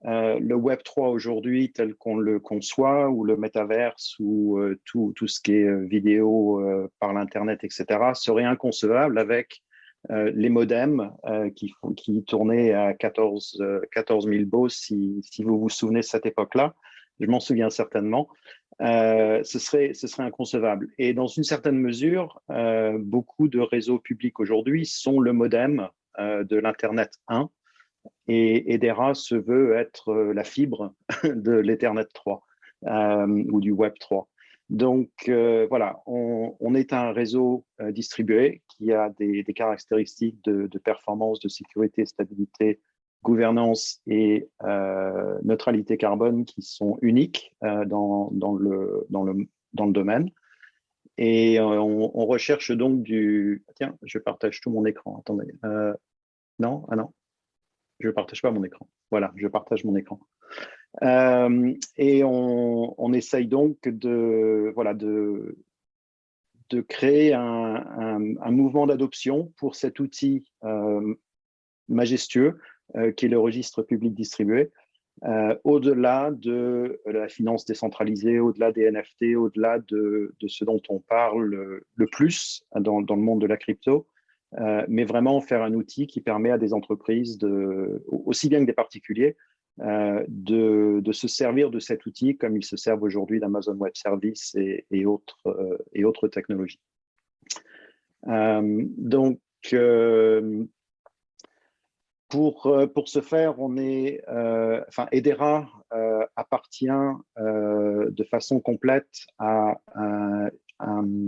le Web 3 aujourd'hui tel qu'on le conçoit, ou le métaverse, ou tout ce qui est vidéo par l'Internet, etc., serait inconcevable avec les modems qui tournaient à 14 000 baux, si vous vous souvenez de cette époque-là. Je m'en souviens certainement. Ce serait inconcevable. Et dans une certaine mesure, beaucoup de réseaux publics aujourd'hui sont le modem de l'Internet 1, et EDERA se veut être la fibre de l'Ethernet 3 ou du Web 3. Donc voilà, on est un réseau distribué qui a des caractéristiques de performance, de sécurité, stabilité, gouvernance et neutralité carbone qui sont uniques dans le domaine. Et on recherche donc Tiens, je partage tout mon écran. Attendez. Non, ah non, je ne partage pas mon écran. Voilà, je partage mon écran. Et on essaye donc de créer un mouvement d'adoption pour cet outil majestueux qui est le registre public distribué, au-delà de la finance décentralisée, au-delà des NFT, au-delà de ce dont on parle le plus dans le monde de la crypto, mais vraiment faire un outil qui permet à des entreprises, aussi bien que des particuliers, de se servir de cet outil comme ils se servent aujourd'hui d'Amazon Web Services et autres technologies. Pour ce faire, EDERA appartient de façon complète à un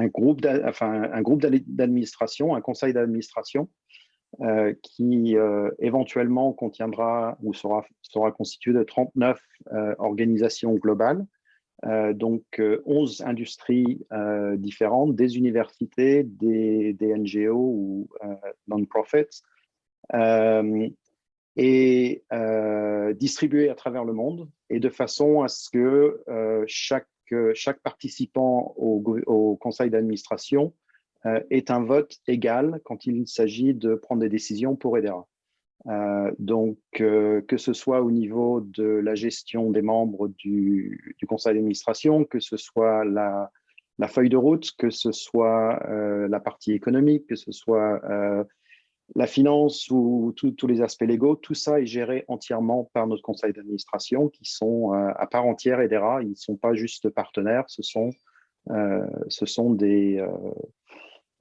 groupe d'administration, un conseil d'administration qui éventuellement contiendra ou sera constitué de 39 organisations globales, donc 11 industries différentes, des universités, des NGO ou non-profits, et distribuées à travers le monde, et de façon à ce que chaque participant au conseil d'administration ait un vote égal quand il s'agit de prendre des décisions pour EDERA. Donc, que ce soit au niveau de la gestion des membres du conseil d'administration, que ce soit la feuille de route, que ce soit la partie économique, que ce soit la finance ou tous les aspects légaux, tout ça est géré entièrement par notre conseil d'administration qui sont à part entière EDERA. Ils ne sont pas juste partenaires, ce sont des...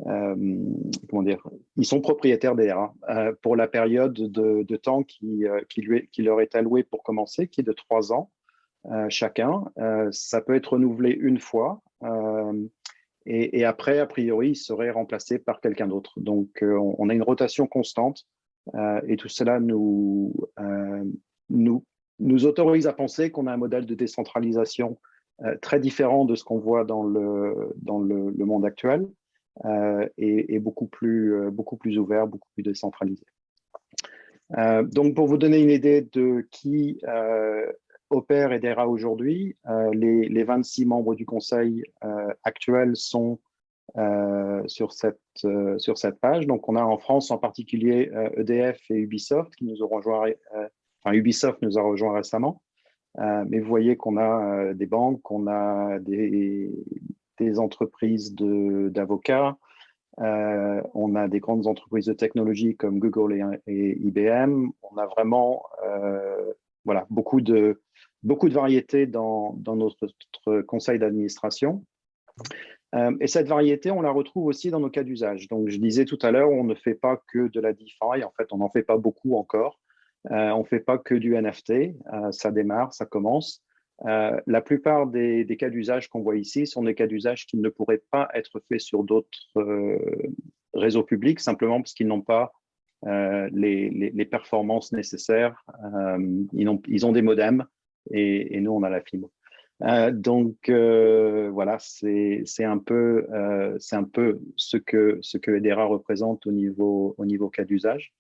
comment dire, ils sont propriétaires d'EDERA pour la période de temps qui leur est allouée pour commencer, qui est de 3 ans chacun. Ça peut être renouvelé une fois. Et après, a priori, il serait remplacé par quelqu'un d'autre. Donc, on a une rotation constante et tout cela nous autorise à penser qu'on a un modèle de décentralisation très différent de ce qu'on voit dans le monde actuel et beaucoup plus ouvert, beaucoup plus décentralisé. Donc, pour vous donner une idée de qui opère EDERA aujourd'hui, les 26 membres du conseil actuels sont sur cette page. Donc, on a en France en particulier EDF et Ubisoft qui nous ont rejoint, enfin Ubisoft nous a rejoint récemment, mais vous voyez qu'on a des banques, on a des entreprises d'avocats, on a des grandes entreprises de technologie comme Google et IBM. On a vraiment voilà, beaucoup de variétés dans notre conseil d'administration. Et cette variété, on la retrouve aussi dans nos cas d'usage. Donc, je disais tout à l'heure, on ne fait pas que de la DeFi. En fait, on n'en fait pas beaucoup encore. On ne fait pas que du NFT. Ça démarre, ça commence. La plupart des cas d'usage qu'on voit ici sont des cas d'usage qui ne pourraient pas être faits sur d'autres réseaux publics, simplement parce qu'ils n'ont pas les performances nécessaires. Ils ont des modems et nous, on a la fibre. Donc voilà, c'est un peu ce que EDERA représente au niveau cas d'usage.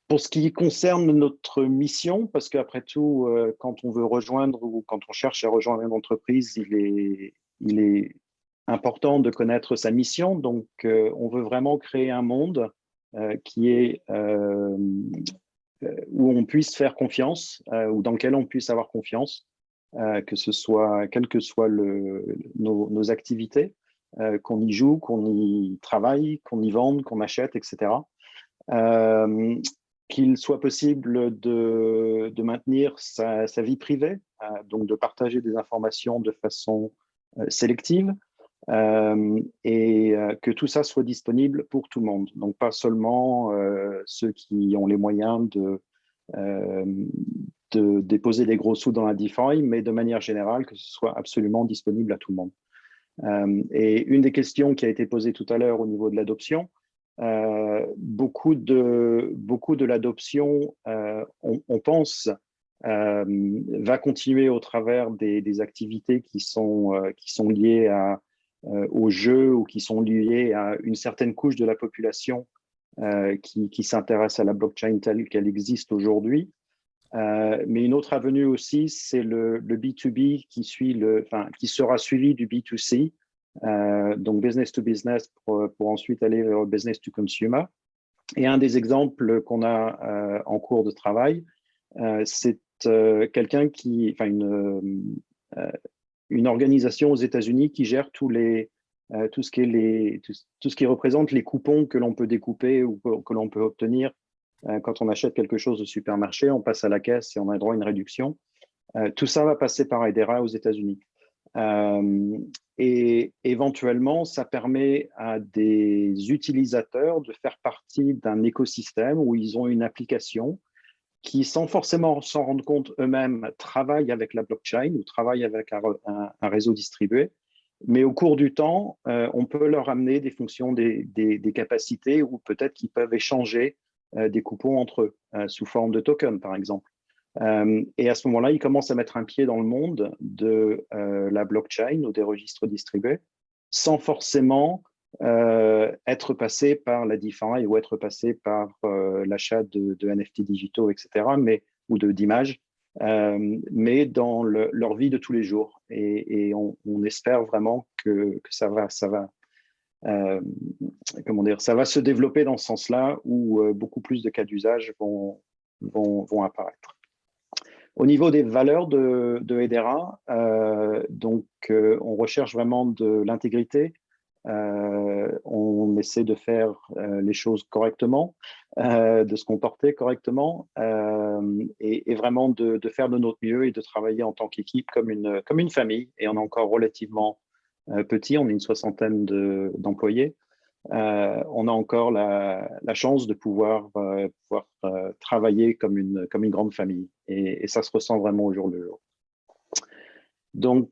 Pour ce qui concerne notre mission, parce qu'après tout, quand on veut rejoindre ou quand on cherche à rejoindre une entreprise, il est important de connaître sa mission. Donc, on veut vraiment créer un monde qui est où on puisse faire confiance, ou dans lequel on puisse avoir confiance, quelles que soient nos activités, qu'on y joue, qu'on y travaille, qu'on y vende, qu'on achète, etc. Qu'il soit possible de maintenir sa vie privée, donc de partager des informations de façon sélective, et que tout ça soit disponible pour tout le monde. Donc, pas seulement ceux qui ont les moyens de déposer des gros sous dans la DeFi, mais de manière générale, que ce soit absolument disponible à tout le monde. Et une des questions qui a été posée tout à l'heure au niveau de l'adoption, beaucoup de l'adoption, on pense, va continuer au travers des activités qui sont liées aux jeux ou qui sont liées à une certaine couche de la population qui s'intéresse à la blockchain telle qu'elle existe aujourd'hui. Mais une autre avenue aussi, c'est le B2B qui sera suivi du B2C, donc business to business pour ensuite aller vers business to consumer. Et un des exemples qu'on a en cours de travail, c'est quelqu'un une organisation aux États-Unis qui gère tout ce qui représente les coupons que l'on peut découper ou que l'on peut obtenir quand on achète quelque chose au supermarché. On passe à la caisse et on a droit à une réduction. Tout ça va passer par EDERA aux États-Unis. Et éventuellement, ça permet à des utilisateurs de faire partie d'un écosystème où ils ont une application qui, sans forcément s'en rendre compte eux-mêmes, travaillent avec la blockchain ou travaillent avec un réseau distribué. Mais au cours du temps, on peut leur amener des fonctions, des capacités, ou peut-être qu'ils peuvent échanger des coupons entre eux, sous forme de tokens, par exemple. Et à ce moment-là, ils commencent à mettre un pied dans le monde de la blockchain ou des registres distribués, sans forcément être passé par la DeFi ou être passé par l'achat de NFT digitaux, etc., ou d'images, mais dans leur vie de tous les jours. Et on espère vraiment que ça va comment dire, ça va se développer dans ce sens-là où beaucoup plus de cas d'usage vont apparaître. Au niveau des valeurs de Hedera, on recherche vraiment de l'intégrité. On essaie de faire les choses correctement, de se comporter correctement et vraiment de faire de notre mieux et de travailler en tant qu'équipe comme une famille. Et on est encore relativement petit, on est une soixantaine d'employés. On a encore la chance de pouvoir travailler comme une grande famille et ça se ressent vraiment au jour le jour. Donc,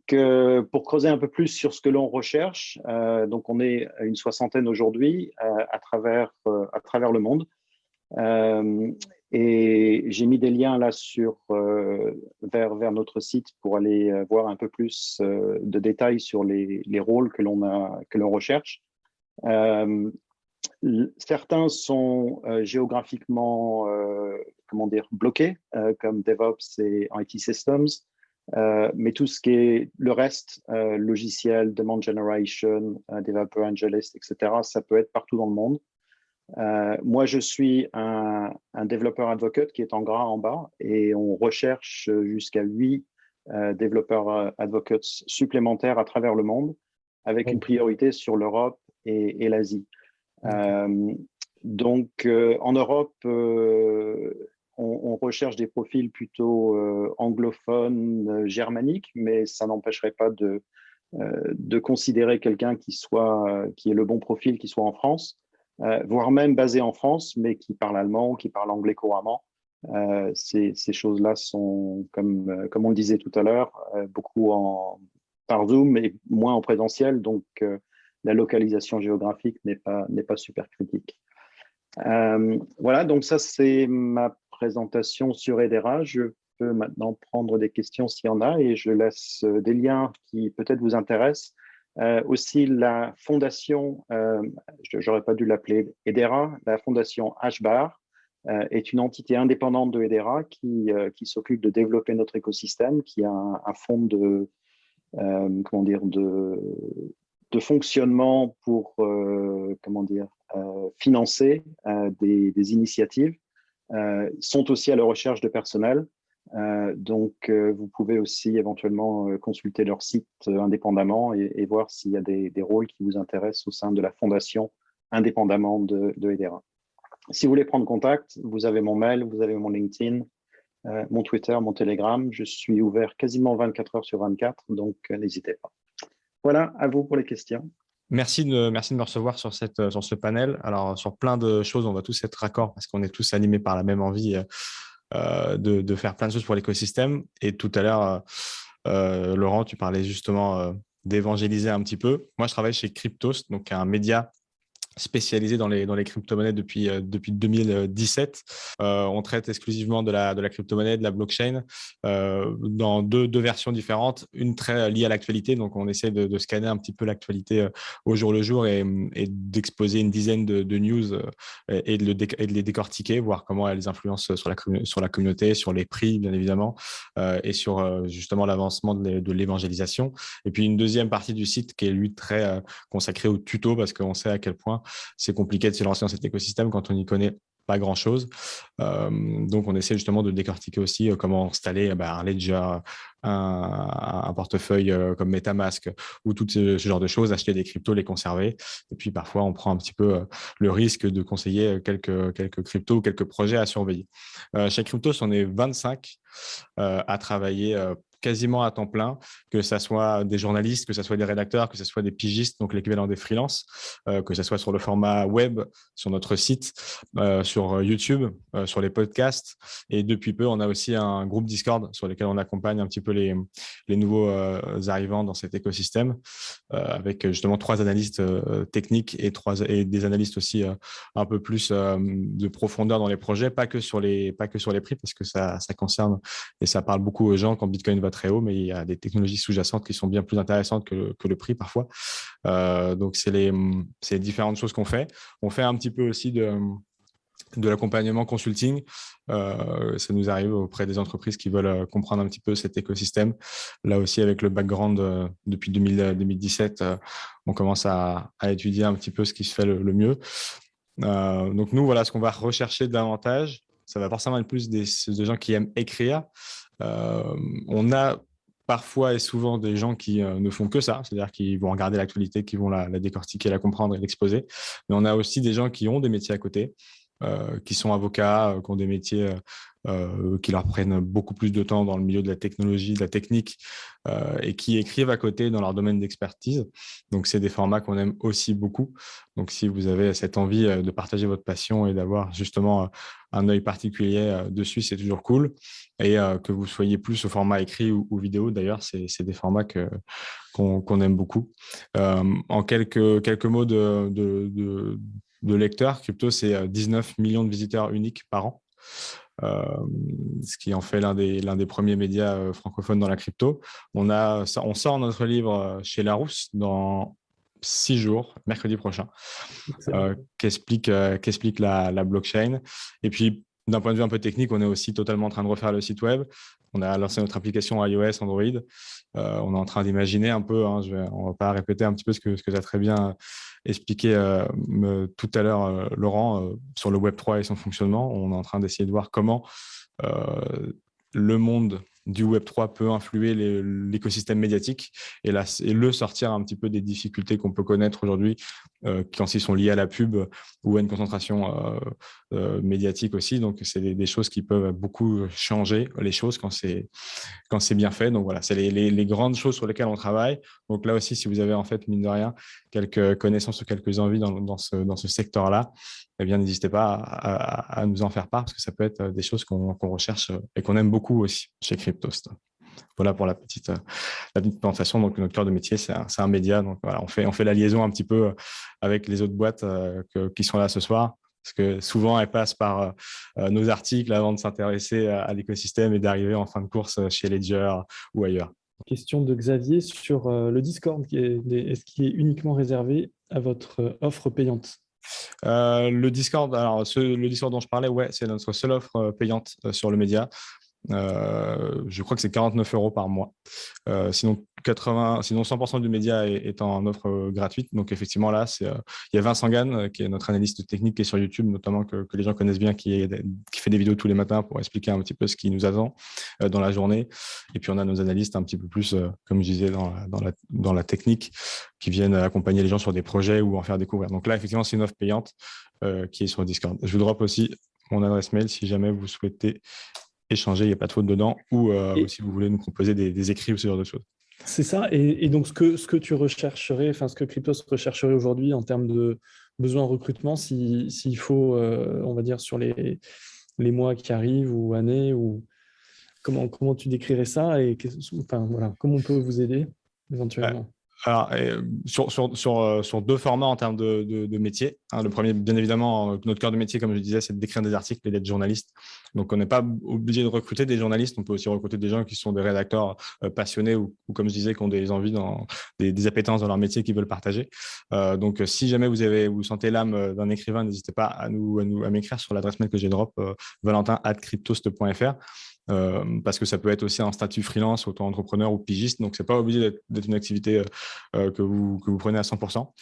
pour creuser un peu plus sur ce que l'on recherche, donc on est une soixantaine aujourd'hui à travers le monde. Et j'ai mis des liens là vers notre site pour aller voir un peu plus de détails sur les rôles que l'on recherche. Certains sont géographiquement bloqués, comme DevOps et IT Systems. Mais tout ce qui est le reste, logiciel, demand generation, developer angelist, etc., ça peut être partout dans le monde. Moi, je suis un développeur advocate qui est en gras en bas et on recherche jusqu'à 8 développeurs advocates supplémentaires à travers le monde avec une priorité sur l'Europe et l'Asie. Donc, en Europe, on recherche des profils plutôt anglophones, germaniques, mais ça n'empêcherait pas de considérer quelqu'un qui est le bon profil, qui soit en France, voire même basé en France, mais qui parle allemand, qui parle anglais couramment. Ces choses-là sont, comme on le disait tout à l'heure, beaucoup par Zoom et moins en présentiel, donc la localisation géographique n'est pas super critique. Voilà, donc ça c'est ma présentation sur Hedera. Je peux maintenant prendre des questions s'il y en a et je laisse des liens qui peut-être vous intéressent. Aussi la fondation, j'aurais pas dû l'appeler Hedera, la fondation HBAR est une entité indépendante de Hedera qui s'occupe de développer notre écosystème, qui a un fonds de fonctionnement pour financer des initiatives, sont aussi à la recherche de personnel. Donc, vous pouvez aussi éventuellement consulter leur site indépendamment et voir s'il y a des rôles qui vous intéressent au sein de la fondation indépendamment de Hedera. Si vous voulez prendre contact, vous avez mon mail, vous avez mon LinkedIn, mon Twitter, mon Telegram. Je suis ouvert quasiment 24 heures sur 24, donc n'hésitez pas. Voilà, à vous pour les questions. Merci de me recevoir sur ce panel. Alors, sur plein de choses, on va tous être raccord parce qu'on est tous animés par la même envie de faire plein de choses pour l'écosystème. Et tout à l'heure, Laurent, tu parlais justement d'évangéliser un petit peu. Moi, je travaille chez Cryptos, donc un média spécialisé dans les crypto-monnaies depuis 2017. On traite exclusivement de la crypto-monnaie, de la blockchain, dans deux versions différentes. Une très liée à l'actualité, donc on essaie de scanner un petit peu l'actualité au jour le jour et d'exposer une dizaine de news et de les décortiquer, voir comment elles influencent sur la communauté, sur les prix, bien évidemment, et sur justement l'avancement de l'évangélisation. Et puis une deuxième partie du site qui est, lui, très consacrée aux tutos, parce qu'on sait à quel point c'est compliqué de se lancer dans cet écosystème quand on n'y connaît pas grand-chose. Donc, on essaie justement de décortiquer aussi comment installer un ledger, un portefeuille comme MetaMask ou tout ce genre de choses, acheter des cryptos, les conserver. Et puis, parfois, on prend un petit peu le risque de conseiller quelques cryptos ou quelques projets à surveiller. Chez Cryptos, on est 25 à travailler quasiment à temps plein, que ce soit des journalistes, que ce soit des rédacteurs, que ce soit des pigistes, donc l'équivalent des freelances, que ce soit sur le format web, sur notre site, sur YouTube, sur les podcasts. Et depuis peu, on a aussi un groupe Discord sur lequel on accompagne un petit peu les nouveaux arrivants dans cet écosystème, avec justement 3 analystes techniques et des analystes aussi un peu plus de profondeur dans les projets, pas que sur les prix, parce que ça concerne et ça parle beaucoup aux gens quand Bitcoin va très haut, mais il y a des technologies sous-jacentes qui sont bien plus intéressantes que le prix parfois. Donc, c'est les différentes choses qu'on fait. On fait un petit peu aussi de l'accompagnement consulting. Ça nous arrive auprès des entreprises qui veulent comprendre un petit peu cet écosystème. Là aussi, avec le background depuis 2017, on commence à étudier un petit peu ce qui se fait le mieux. Donc nous, voilà, ce qu'on va rechercher davantage, ça va forcément être plus des gens qui aiment écrire. On a parfois et souvent des gens qui ne font que ça, c'est-à-dire qui vont regarder l'actualité, qui vont la décortiquer, la comprendre et l'exposer. Mais on a aussi des gens qui ont des métiers à côté, qui sont avocats, qui ont des métiers qui leur prennent beaucoup plus de temps dans le milieu de la technologie, de la technique, et qui écrivent à côté dans leur domaine d'expertise. Donc, c'est des formats qu'on aime aussi beaucoup. Donc, si vous avez cette envie de partager votre passion et d'avoir justement un œil particulier dessus, c'est toujours cool. Et que vous soyez plus au format écrit ou vidéo, d'ailleurs, c'est des formats qu'on aime beaucoup. En quelques mots de lecteurs, Crypto, c'est 19 millions de visiteurs uniques par an, ce qui en fait l'un des premiers médias francophones dans la crypto. On sort notre livre chez Larousse dans 6 jours, mercredi prochain, qui explique la blockchain. Et puis, d'un point de vue un peu technique, on est aussi totalement en train de refaire le site web. On a lancé notre application iOS, Android. On est en train d'imaginer un peu, on ne va pas répéter un petit peu ce que tu as très bien expliqué tout à l'heure, Laurent, sur le Web3 et son fonctionnement. On est en train d'essayer de voir comment le monde du Web3 peut influer l'écosystème médiatique et le sortir un petit peu des difficultés qu'on peut connaître aujourd'hui quand ils sont liés à la pub ou à une concentration médiatique aussi. Donc, c'est des choses qui peuvent beaucoup changer les choses quand c'est bien fait. Donc, voilà, c'est les grandes choses sur lesquelles on travaille. Donc, là aussi, si vous avez en fait, mine de rien, quelques connaissances ou quelques envies dans ce secteur-là, eh bien, n'hésitez pas à nous en faire part parce que ça peut être des choses qu'on recherche et qu'on aime beaucoup aussi chez Cryptost. Voilà pour la petite présentation. Donc, notre cœur de métier, c'est un média. Donc, voilà, on fait la liaison un petit peu avec les autres boîtes qui sont là ce soir. Parce que souvent, elles passent par nos articles avant de s'intéresser à l'écosystème et d'arriver en fin de course chez Ledger ou ailleurs. Question de Xavier sur le Discord. Est-ce qu'il est uniquement réservé à votre offre payante? Le Discord, alors le Discord dont je parlais, ouais, c'est notre seule offre payante sur le média. Je crois que c'est 49 € par mois. Sinon 100% du média est en offre gratuite. Donc effectivement là, il y a Vincent Gann qui est notre analyste technique qui est sur YouTube, notamment que les gens connaissent bien, qui fait des vidéos tous les matins pour expliquer un petit peu ce qui nous attend dans la journée. Et puis on a nos analystes un petit peu plus, comme je disais, dans la technique, qui viennent accompagner les gens sur des projets ou en faire découvrir. Donc là, effectivement, c'est une offre payante qui est sur Discord. Je vous drop aussi mon adresse mail si jamais vous souhaitez échanger, il n'y a pas de faute dedans, ou si vous voulez nous proposer des écrits ou ce genre de choses. C'est ça, et donc ce que tu rechercherais, enfin ce que Cryptos rechercherait aujourd'hui en termes de besoins en recrutement, s'il faut, on va dire, sur les mois qui arrivent ou années, ou comment tu décrirais ça, et enfin, voilà, comment on peut vous aider éventuellement? Alors, sur deux formats en termes de métier. Le premier, bien évidemment, notre cœur de métier, comme je disais, c'est d'écrire des articles et d'être journaliste. Donc, on n'est pas obligé de recruter des journalistes. On peut aussi recruter des gens qui sont des rédacteurs passionnés ou, comme je disais, qui ont des envies, des appétences dans leur métier qu'ils veulent partager. Donc, si jamais vous sentez l'âme d'un écrivain, n'hésitez pas à m'écrire sur l'adresse mail que j'ai drop, valentin@cryptost.fr. Parce que ça peut être aussi un statut freelance, auto-entrepreneur ou pigiste, donc c'est pas obligé d'être une activité que vous prenez à 100%,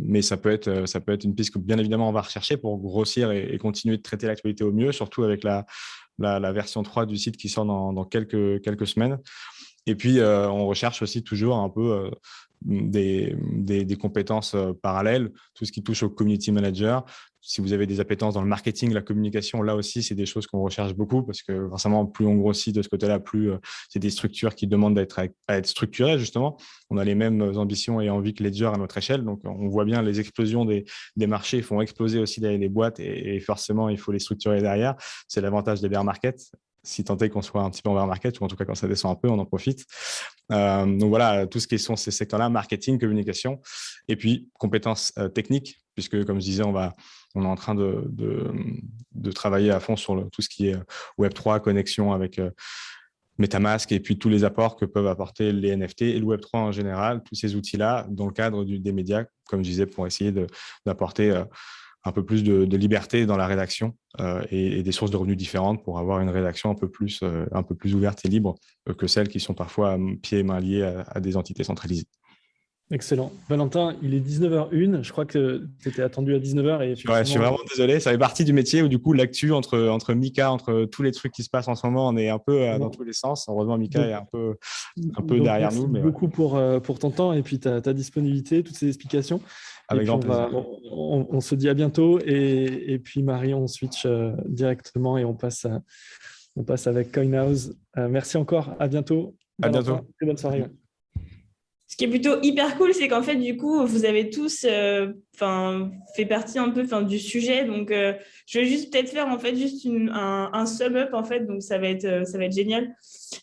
mais ça peut être une piste que bien évidemment on va rechercher pour grossir et continuer de traiter l'actualité au mieux, surtout avec la version 3 du site qui sort dans quelques semaines. Et puis on recherche aussi toujours un peu des compétences parallèles, tout ce qui touche au community manager. Si vous avez des appétences dans le marketing, la communication, là aussi, c'est des choses qu'on recherche beaucoup parce que forcément, plus on grossit de ce côté-là, plus c'est des structures qui demandent à être structurées, justement. On a les mêmes ambitions et envies que Ledger à notre échelle. Donc, on voit bien les explosions des marchés font exploser aussi les boîtes et forcément, il faut les structurer derrière. C'est l'avantage des bear markets. Si tant est qu'on soit un petit peu en bear market, ou en tout cas quand ça descend un peu, on en profite. Donc voilà, tout ce qui sont ces secteurs-là, marketing, communication, et puis compétences techniques, puisque comme je disais, on est en train de travailler à fond sur tout ce qui est Web3, connexion avec MetaMask, et puis tous les apports que peuvent apporter les NFT et le Web3 en général, tous ces outils-là, dans le cadre des médias, comme je disais, pour essayer d'apporter un peu plus de liberté dans la rédaction et des sources de revenus différentes pour avoir une rédaction un peu plus ouverte et libre que celles qui sont parfois pieds et mains liés à des entités centralisées. Excellent. Valentin, il est 19h01. Je crois que tu étais attendu à 19h. Et Ouais, je suis vraiment désolé. Ça fait partie du métier où, du coup, l'actu entre Mika, entre tous les trucs qui se passent en ce moment, on est un peu dans tous les sens. Heureusement, Mika est un peu derrière nous. Merci beaucoup pour ton temps et puis ta disponibilité, toutes ces explications. Avec grand plaisir. On se dit à bientôt. Et puis, Marie, on switch directement et on passe avec CoinHouse. Merci encore. À bientôt. À bientôt. Très bonne soirée. Ce qui est plutôt hyper cool, c'est qu'en fait, du coup, vous avez tous fait partie un peu du sujet. Donc, je vais juste peut-être faire en fait juste un sum-up en fait. Donc, ça va être génial.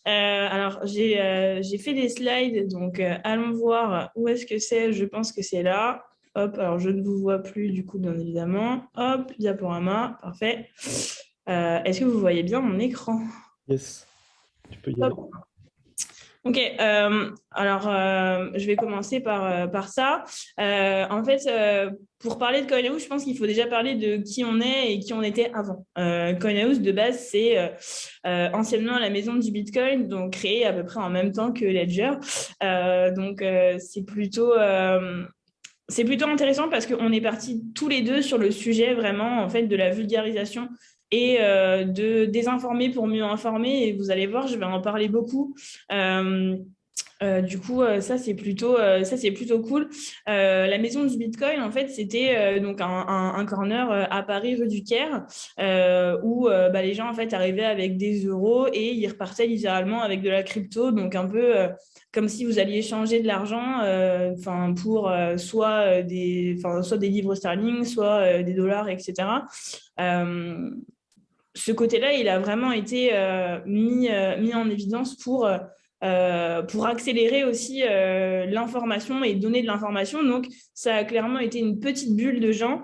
Alors, j'ai fait des slides. Donc, allons voir où est-ce que c'est. Je pense que c'est là. Hop, alors je ne vous vois plus du coup, bien évidemment. Hop, diaporama, parfait. Est-ce que vous voyez bien mon écran? Yes, tu peux y aller. Ok, alors je vais commencer par ça. En fait, pour parler de CoinHouse, je pense qu'il faut déjà parler de qui on est et qui on était avant. CoinHouse, de base, c'est anciennement la maison du Bitcoin, donc créée à peu près en même temps que Ledger. Donc, c'est plutôt intéressant parce qu'on est partis tous les deux sur le sujet vraiment en fait de la vulgarisation et de désinformer pour mieux informer. Et vous allez voir, je vais en parler beaucoup. Du coup, ça c'est plutôt cool. La maison du Bitcoin, en fait, c'était donc un corner à Paris, rue du Caire, où les gens en fait arrivaient avec des euros et ils repartaient littéralement avec de la crypto, donc un peu comme si vous alliez échanger de l'argent, pour soit des livres sterling, soit des dollars, etc. Ce côté-là, il a vraiment été mis en évidence pour accélérer aussi l'information et donner de l'information. Donc, ça a clairement été une petite bulle de gens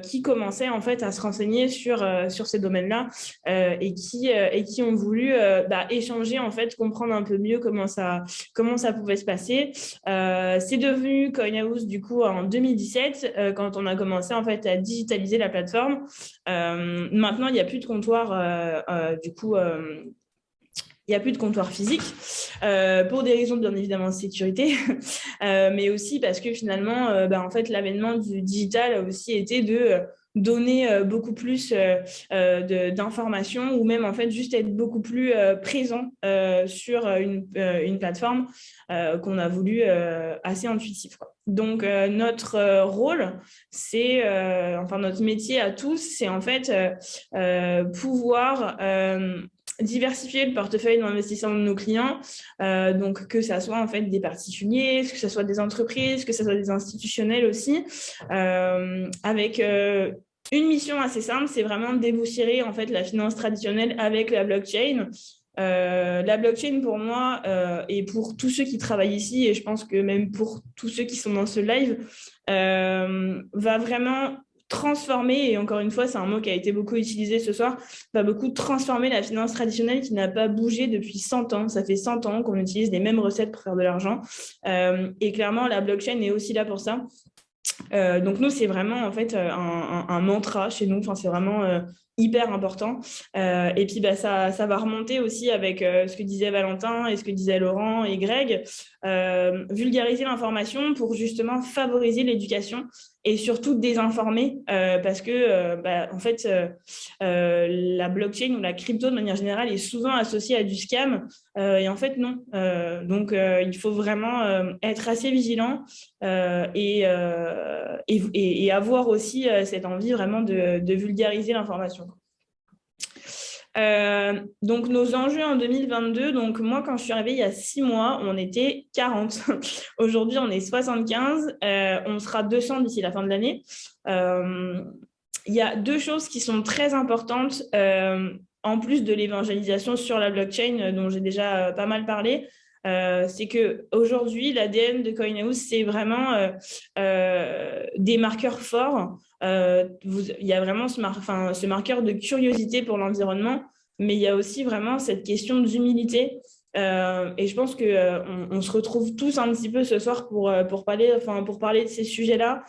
qui commençaient en fait à se renseigner sur ces domaines-là et qui ont voulu échanger, en fait, comprendre un peu mieux comment ça pouvait se passer. C'est devenu CoinHouse du coup en 2017 quand on a commencé en fait à digitaliser la plateforme. Maintenant, il n'y a plus de comptoir du coup. Il n'y a plus de comptoir physique pour des raisons bien évidemment de sécurité, mais aussi parce que finalement, en fait, l'avènement du digital a aussi été de donner beaucoup plus d'informations ou même en fait juste être beaucoup plus présent sur une plateforme qu'on a voulu assez intuitif, quoi. Donc, notre rôle, c'est, notre métier à tous, c'est en fait pouvoir diversifier le portefeuille d'investissement de nos clients, donc que ça soit en fait des particuliers, que ce soit des entreprises, que ce soit des institutionnels aussi, avec une mission assez simple, c'est vraiment de déboussiérer en fait la finance traditionnelle avec la blockchain. La blockchain pour moi et pour tous ceux qui travaillent ici, et je pense que même pour tous ceux qui sont dans ce live, va vraiment transformer, et encore une fois, c'est un mot qui a été beaucoup utilisé ce soir, va beaucoup transformer la finance traditionnelle qui n'a pas bougé depuis 100 ans. Ça fait 100 ans qu'on utilise les mêmes recettes pour faire de l'argent. Et clairement, la blockchain est aussi là pour ça. Donc nous, c'est vraiment en fait un mantra chez nous. Enfin, c'est vraiment hyper important. Et puis, ça va remonter aussi avec ce que disait Valentin et ce que disaient Laurent et Greg. Vulgariser l'information pour justement favoriser l'éducation et surtout désinformer parce que en fait la blockchain ou la crypto de manière générale est souvent associée à du scam et en fait non. Donc il faut vraiment être assez vigilant et avoir aussi cette envie vraiment de vulgariser l'information. Donc nos enjeux en 2022, donc moi quand je suis arrivée il y a 6 mois, on était 40. Aujourd'hui on est 75, on sera 200 d'ici la fin de l'année. Il y a 2 choses qui sont très importantes en plus de l'évangélisation sur la blockchain dont j'ai déjà pas mal parlé. C'est qu'aujourd'hui, l'ADN de CoinHouse, c'est vraiment des marqueurs forts. Il y a vraiment ce marqueur de curiosité pour l'environnement, mais il y a aussi vraiment cette question d'humilité. Et je pense qu'on se retrouve tous un petit peu ce soir pour parler de ces sujets-là.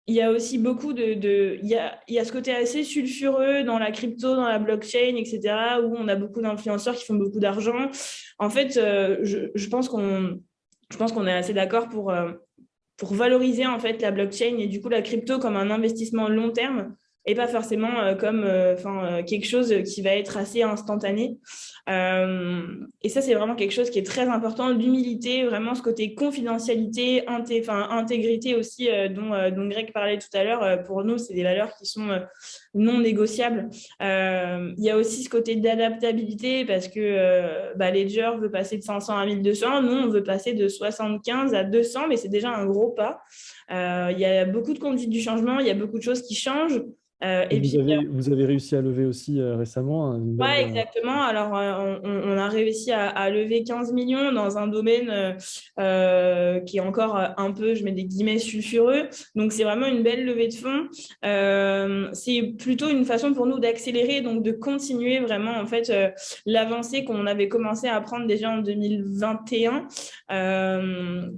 il y a aussi beaucoup il y a ce côté assez sulfureux dans la crypto, dans la blockchain, etc., où on a beaucoup d'influenceurs qui font beaucoup d'argent. En fait, je pense qu'on est assez d'accord pour valoriser en fait la blockchain et du coup la crypto comme un investissement long terme et pas forcément comme quelque chose qui va être assez instantané. Et ça, c'est vraiment quelque chose qui est très important, l'humilité, vraiment ce côté confidentialité, intégrité aussi dont Greg parlait tout à l'heure. Pour nous, c'est des valeurs qui sont non négociables. Il y a aussi ce côté d'adaptabilité parce que Ledger veut passer de 500 à 1200. Nous, on veut passer de 75 à 200, mais c'est déjà un gros pas. Il y a beaucoup de conduite du changement, il y a beaucoup de choses qui changent. Et vous avez réussi à lever aussi récemment une Ouais, exactement. Alors, on a réussi à lever 15 millions dans un domaine qui est encore un peu, je mets des guillemets, sulfureux. Donc, c'est vraiment une belle levée de fonds. C'est plutôt une façon pour nous d'accélérer, donc de continuer vraiment en fait l'avancée qu'on avait commencé à prendre déjà en 2021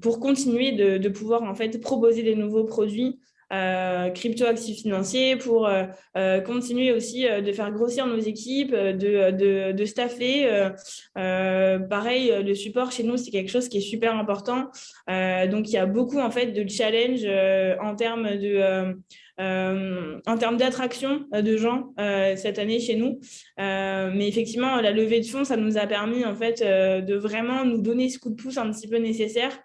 pour continuer de pouvoir en fait proposer des nouveaux produits crypto-actifs financiers pour continuer aussi de faire grossir nos équipes, de staffer. Pareil, le support chez nous, c'est quelque chose qui est super important. Donc, il y a beaucoup en fait de challenges en termes d'attraction de gens cette année chez nous. Mais effectivement, la levée de fonds, ça nous a permis en fait de vraiment nous donner ce coup de pouce un petit peu nécessaire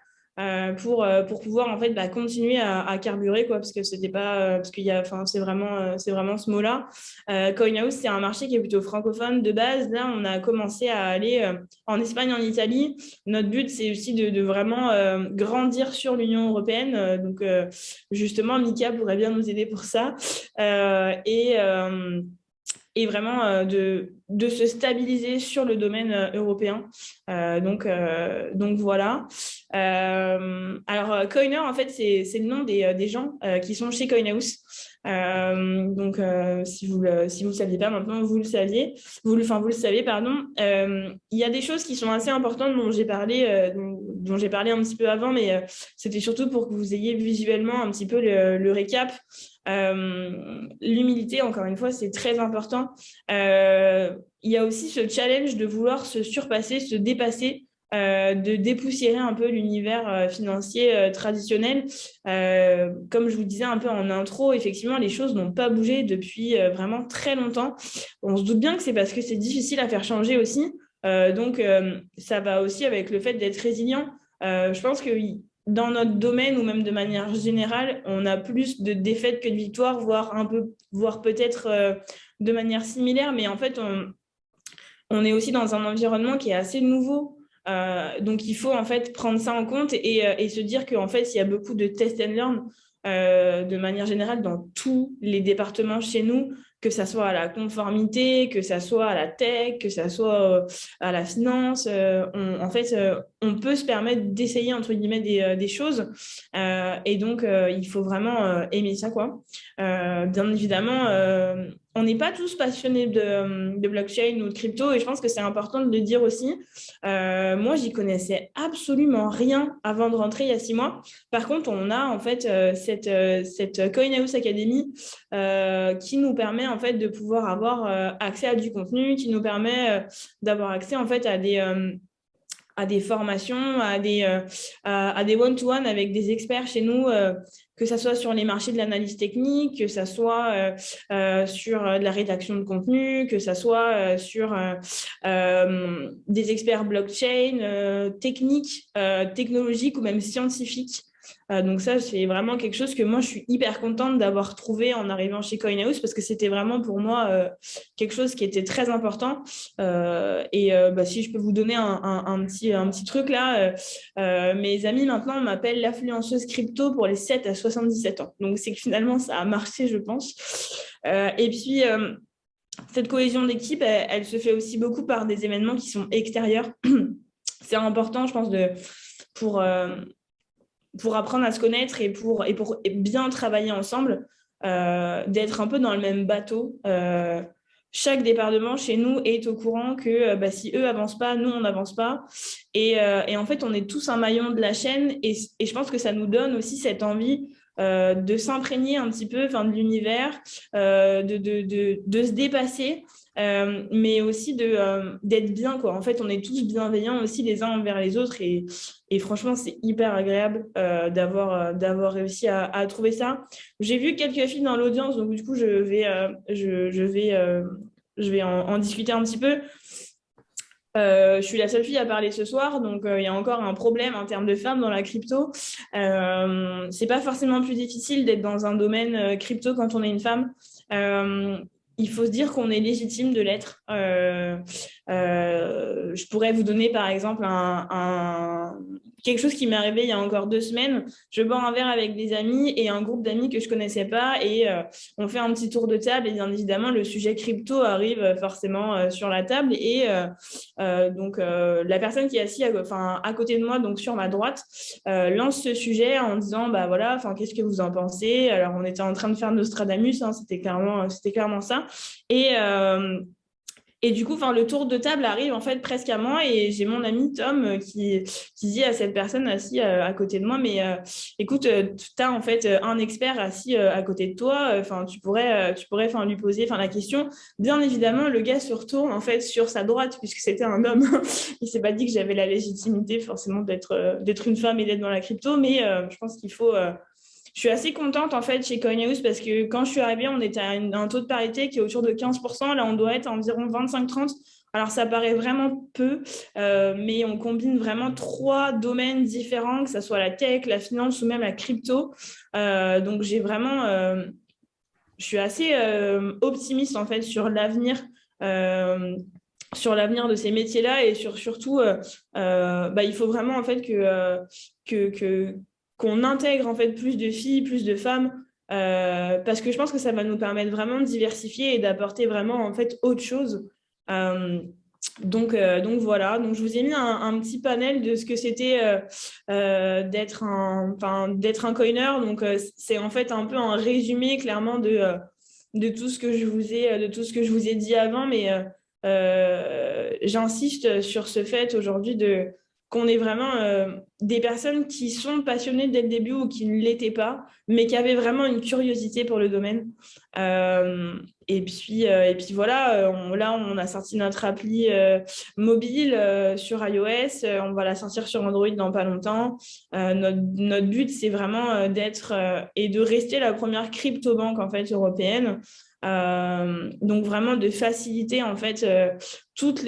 pour pouvoir en fait continuer à carburer quoi, parce que c'était pas parce qu'il y a c'est vraiment ce mot-là. CoinHouse, c'est un marché qui est plutôt francophone de base. Là, on a commencé à aller en Espagne, en Italie. Notre but, c'est aussi de vraiment grandir sur l'Union européenne. Donc justement, Mika pourrait bien nous aider pour ça. Et vraiment de se stabiliser sur le domaine européen. Donc voilà. Alors, Coiner, en fait, c'est le nom des gens qui sont chez CoinHouse. Donc, si vous le saviez pas, maintenant, vous le saviez. Vous le savez, pardon. Il y a des choses qui sont assez importantes dont j'ai parlé un petit peu avant, mais c'était surtout pour que vous ayez visuellement un petit peu le récap. L'humilité, encore une fois, c'est très important. Il y a aussi ce challenge de vouloir se surpasser, se dépasser, de dépoussiérer un peu l'univers financier traditionnel. Comme je vous disais un peu en intro, effectivement, les choses n'ont pas bougé depuis vraiment très longtemps. On se doute bien que c'est parce que c'est difficile à faire changer aussi. Donc, ça va aussi avec le fait d'être résilient. Je pense que dans notre domaine ou même de manière générale, on a plus de défaites que de victoires, voire peut-être de manière similaire. Mais en fait, on est aussi dans un environnement qui est assez nouveau. Donc, il faut en fait prendre ça en compte et se dire qu'en fait, il y a beaucoup de test and learn de manière générale dans tous les départements chez nous, que ça soit à la conformité, que ça soit à la tech, que ça soit à la finance. On peut se permettre d'essayer, entre guillemets, des choses. Et donc, il faut vraiment aimer ça, quoi. Bien évidemment, on n'est pas tous passionnés de blockchain ou de crypto, et je pense que c'est important de le dire aussi. Moi, j'y connaissais absolument rien avant de rentrer il y a 6 mois. Par contre, on a en fait cette CoinHouse Academy qui nous permet en fait de pouvoir avoir accès à du contenu, qui nous permet d'avoir accès en fait à des formations, à des one-to-one avec des experts chez nous, que ça soit sur les marchés de l'analyse technique, que ça soit sur de la rédaction de contenu, que ça soit sur des experts blockchain, techniques, technologiques ou même scientifiques. Donc ça, c'est vraiment quelque chose que moi, je suis hyper contente d'avoir trouvé en arrivant chez CoinHouse parce que c'était vraiment pour moi quelque chose qui était très important. Si je peux vous donner un petit truc là, mes amis maintenant m'appellent l'influenceuse crypto pour les 7 à 77 ans. Donc c'est que finalement, ça a marché, je pense. Et puis, cette cohésion d'équipe, elle se fait aussi beaucoup par des événements qui sont extérieurs. C'est important, je pense, pour apprendre à se connaître et pour bien travailler ensemble, d'être un peu dans le même bateau. Chaque département chez nous est au courant que si eux avancent pas, nous, on n'avance pas. Et en fait, on est tous un maillon de la chaîne et je pense que ça nous donne aussi cette envie de s'imprégner un petit peu de l'univers, de se dépasser. Mais aussi d'être bien, quoi. En fait, on est tous bienveillants aussi les uns envers les autres et franchement, c'est hyper agréable d'avoir réussi à trouver ça. J'ai vu quelques filles dans l'audience, donc du coup, je vais en discuter un petit peu. Je suis la seule fille à parler ce soir, donc il y a encore un problème en termes de femmes dans la crypto. C'est pas forcément plus difficile d'être dans un domaine crypto quand on est une femme. Il faut se dire qu'on est légitime de l'être. Je pourrais vous donner par exemple quelque chose qui m'est arrivé il y a encore 2 semaines. Je bois un verre avec des amis et un groupe d'amis que je connaissais pas et on fait un petit tour de table et bien évidemment le sujet crypto arrive forcément sur la table et donc la personne qui est assise à côté de moi, donc sur ma droite, lance ce sujet en disant bah voilà, qu'est-ce que vous en pensez? Alors on était en train de faire Nostradamus, hein, c'était clairement ça. Et du coup, le tour de table arrive en fait presque à moi et j'ai mon ami Tom qui dit à cette personne assise à côté de moi, mais écoute, tu as en fait un expert assis à côté de toi, tu pourrais lui poser la question. Bien évidemment, le gars se retourne en fait sur sa droite puisque c'était un homme. Il s'est pas dit que j'avais la légitimité forcément d'être une femme et d'être dans la crypto, mais je pense qu'il faut... Je suis assez contente en fait chez CoinHouse parce que quand je suis arrivée, on était à un taux de parité qui est autour de 15%. Là, on doit être à environ 25-30%. Alors, ça paraît vraiment peu, mais on combine vraiment 3 domaines différents, que ce soit la tech, la finance ou même la crypto. Donc, j'ai vraiment... je suis assez optimiste en fait sur l'avenir de ces métiers-là et surtout, il faut vraiment en fait qu'on intègre en fait plus de filles, plus de femmes, parce que je pense que ça va nous permettre vraiment de diversifier et d'apporter vraiment en fait autre chose. Donc voilà, donc je vous ai mis un petit panel de ce que c'était d'être un coiner. Donc c'est en fait un peu un résumé clairement de tout ce que je vous ai dit avant, mais j'insiste sur ce fait aujourd'hui qu'on est vraiment des personnes qui sont passionnées dès le début ou qui ne l'étaient pas, mais qui avaient vraiment une curiosité pour le domaine. Et puis voilà, on a sorti notre appli mobile sur iOS, on va la sortir sur Android dans pas longtemps. Notre but, c'est vraiment d'être et de rester la première crypto-banque en fait, européenne. Donc vraiment de faciliter en fait toutes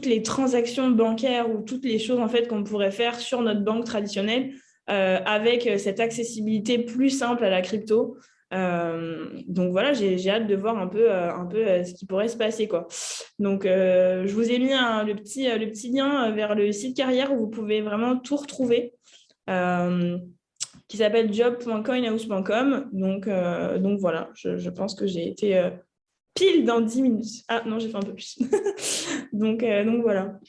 les transactions bancaires ou toutes les choses en fait qu'on pourrait faire sur notre banque traditionnelle avec cette accessibilité plus simple à la crypto. Donc voilà, j'ai hâte de voir un peu ce qui pourrait se passer, quoi. Donc je vous ai mis le petit lien vers le site carrière où vous pouvez vraiment tout retrouver, qui s'appelle job.coinhouse.com. Donc voilà, je pense que j'ai été pile dans 10 minutes. Ah non, j'ai fait un peu plus. donc voilà.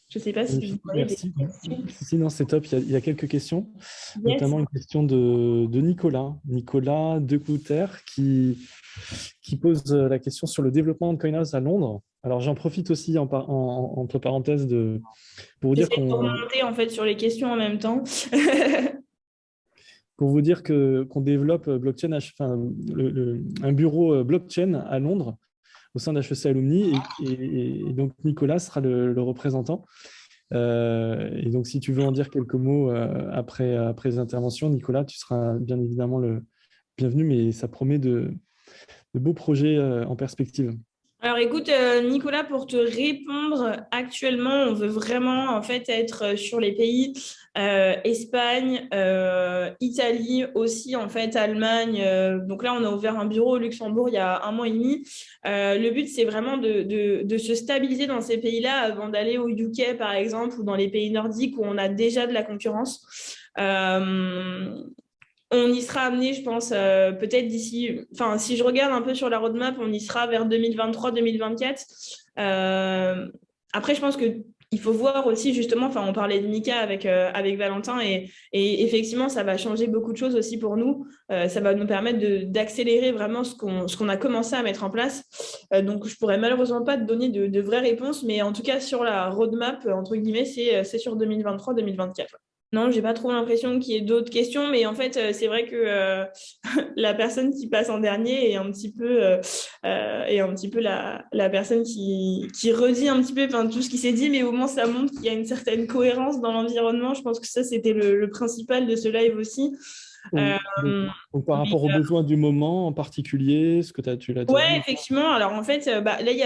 Je ne sais pas si vous avez des questions. Sinon, c'est top. Il y a quelques questions, notamment une question de Nicolas Decouter, qui pose la question sur le développement de CoinHouse à Londres. Alors, j'en profite aussi entre parenthèses pour vous dire qu'on... remonter en fait sur les questions en même temps. Pour vous dire qu'on développe blockchain, un bureau blockchain à Londres au sein d'HEC Alumni et donc Nicolas sera le représentant. Et donc, si tu veux en dire quelques mots après les interventions, Nicolas, tu seras bien évidemment le bienvenu, mais ça promet de beaux projets en perspective. Alors écoute, Nicolas, pour te répondre, actuellement, on veut vraiment en fait être sur les pays Espagne, Italie, aussi en fait Allemagne. Donc là, on a ouvert un bureau au Luxembourg il y a 1 mois et demi. Le but, c'est vraiment de se stabiliser dans ces pays-là avant d'aller au UK, par exemple, ou dans les pays nordiques où on a déjà de la concurrence. On y sera amené, je pense, peut-être d'ici... Enfin, si je regarde un peu sur la roadmap, on y sera vers 2023-2024. Après, je pense qu'il faut voir aussi, justement, on parlait de Mika avec Valentin, et effectivement, ça va changer beaucoup de choses aussi pour nous. Ça va nous permettre d'accélérer vraiment ce qu'on a commencé à mettre en place. Donc, je ne pourrais malheureusement pas te donner de vraies réponses, mais en tout cas, sur la roadmap, entre guillemets, c'est sur 2023-2024. Non, j'ai pas trop l'impression qu'il y ait d'autres questions, mais en fait, c'est vrai que la personne qui passe en dernier est un petit peu la personne qui redit un petit peu enfin, tout ce qui s'est dit, mais au moins ça montre qu'il y a une certaine cohérence dans l'environnement. Je pense que ça, c'était le principal de ce live aussi. Euh, Oui. Donc, par rapport aux besoins du moment en particulier, ce que tu l'as déjà Ouais, dit. effectivement. Alors, en fait, là, il y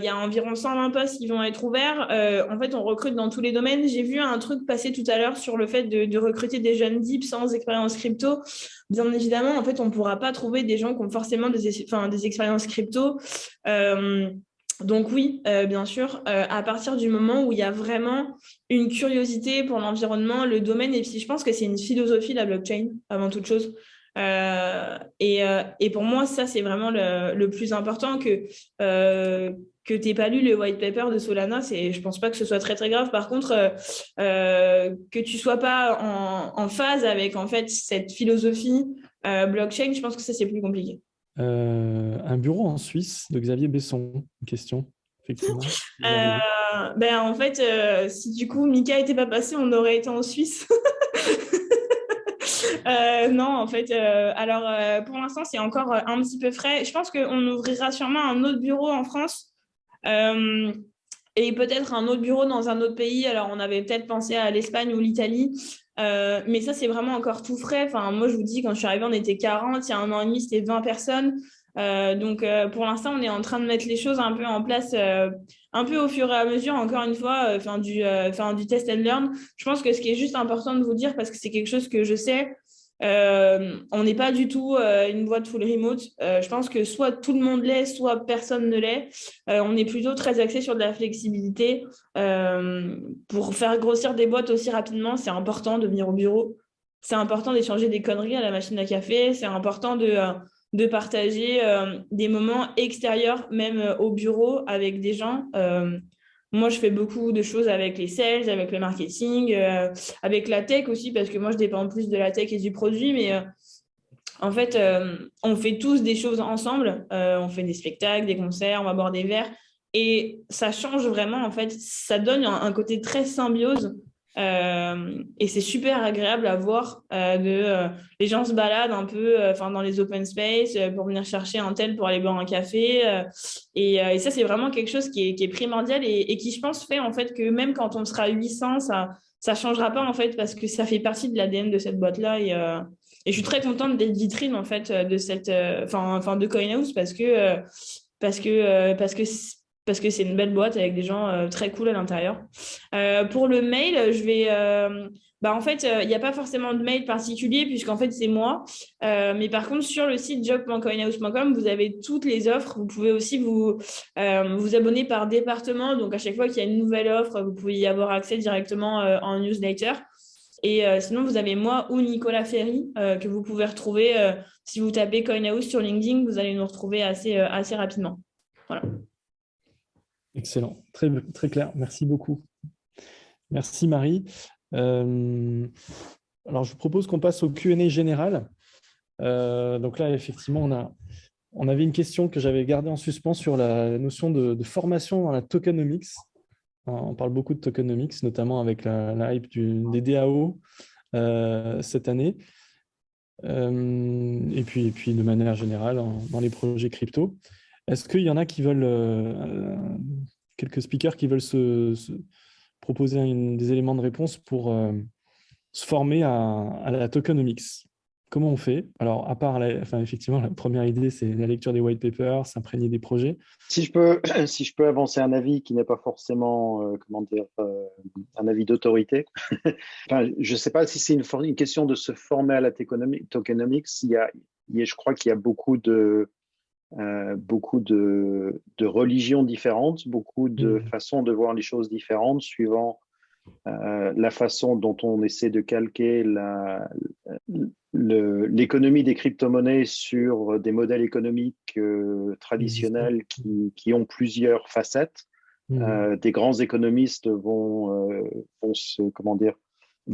a environ 120 postes qui vont être ouverts. En fait, on recrute dans tous les domaines. J'ai vu un truc passer tout à l'heure sur le fait de recruter des jeunes dips sans expérience crypto. Bien évidemment, en fait, on ne pourra pas trouver des gens qui ont forcément des expériences crypto. Euh, donc oui, bien sûr, à partir du moment où il y a vraiment une curiosité pour l'environnement, le domaine, et puis je pense que c'est une philosophie, la blockchain, avant toute chose. Et pour moi, ça, c'est vraiment le plus important que tu n'aies pas lu le white paper de Solana. Je pense pas que ce soit très, très grave. Par contre, que tu sois pas en phase avec en fait, cette philosophie blockchain, je pense que ça, c'est plus compliqué. Un bureau en Suisse de Xavier Besson, une question, effectivement. En fait, si du coup Mika n'était pas passé, on aurait été en Suisse. Non, en fait, alors pour l'instant, c'est encore un petit peu frais. Je pense qu'on ouvrira sûrement un autre bureau en France euh, et peut-être un autre bureau dans un autre pays. Alors, on avait peut-être pensé à l'Espagne ou l'Italie, mais ça, c'est vraiment encore tout frais. Enfin, moi, je vous dis, quand je suis arrivée, on était 40. Il y a un an et demi, c'était 20 personnes. Donc, pour l'instant, on est en train de mettre les choses un peu en place, un peu au fur et à mesure, encore une fois, du test and learn. Je pense que ce qui est juste important de vous dire, parce que c'est quelque chose que je sais, on n'est pas du tout une boîte full remote. Je pense que soit tout le monde l'est, soit personne ne l'est. On est plutôt très axé sur de la flexibilité. Pour faire grossir des boîtes aussi rapidement, c'est important de venir au bureau. C'est important d'échanger des conneries à la machine à café. C'est important de partager des moments extérieurs, même au bureau, avec des gens. Moi, je fais beaucoup de choses avec les sales, avec le marketing, avec la tech aussi, parce que moi, je dépends plus de la tech et du produit, mais en fait, on fait tous des choses ensemble. On fait des spectacles, des concerts, on va boire des verres. Et ça change vraiment, en fait. Ça donne un côté très symbiose. Et c'est super agréable à voir. Les gens se baladent un peu dans les open space pour venir chercher un tel pour aller boire un café. Et ça, c'est vraiment quelque chose qui est primordial et qui, je pense, fait en fait que même quand on sera 800, ça changera pas en fait parce que ça fait partie de l'ADN de cette boîte-là. Et je suis très contente d'être vitrine en fait de cette, de CoinHouse parce que c'est une belle boîte avec des gens très cool à l'intérieur. Pour le mail, en fait, il n'y a pas forcément de mail particulier puisqu'en fait, c'est moi. Mais par contre, sur le site job.coinhouse.com, vous avez toutes les offres. Vous pouvez aussi vous abonner par département. Donc, à chaque fois qu'il y a une nouvelle offre, vous pouvez y avoir accès directement en newsletter. Et sinon, vous avez moi ou Nicolas Ferry que vous pouvez retrouver. Si vous tapez CoinHouse sur LinkedIn, vous allez nous retrouver assez rapidement. Voilà. Excellent, très, très clair. Merci beaucoup. Merci Marie. Alors, je vous propose qu'on passe au Q&A général. Donc là, effectivement, on avait une question que j'avais gardée en suspens sur la notion de formation dans la tokenomics. On parle beaucoup de tokenomics, notamment avec la hype des DAO cette année. Et puis, de manière générale, dans les projets crypto. Est-ce qu'il y en a qui veulent, quelques speakers qui veulent se proposer des éléments de réponse pour se former à la tokenomics? Comment on fait? Alors, à part, effectivement, la première idée, c'est la lecture des white papers, s'imprégner des projets. Si je peux avancer un avis qui n'est pas forcément, un avis d'autorité. Je ne sais pas si c'est une question de se former à la tokenomics. Je crois qu'il y a beaucoup de religions différentes, beaucoup de façons de voir les choses différentes suivant la façon dont on essaie de calquer l'économie des crypto-monnaies sur des modèles économiques traditionnels qui ont plusieurs facettes. Des grands économistes vont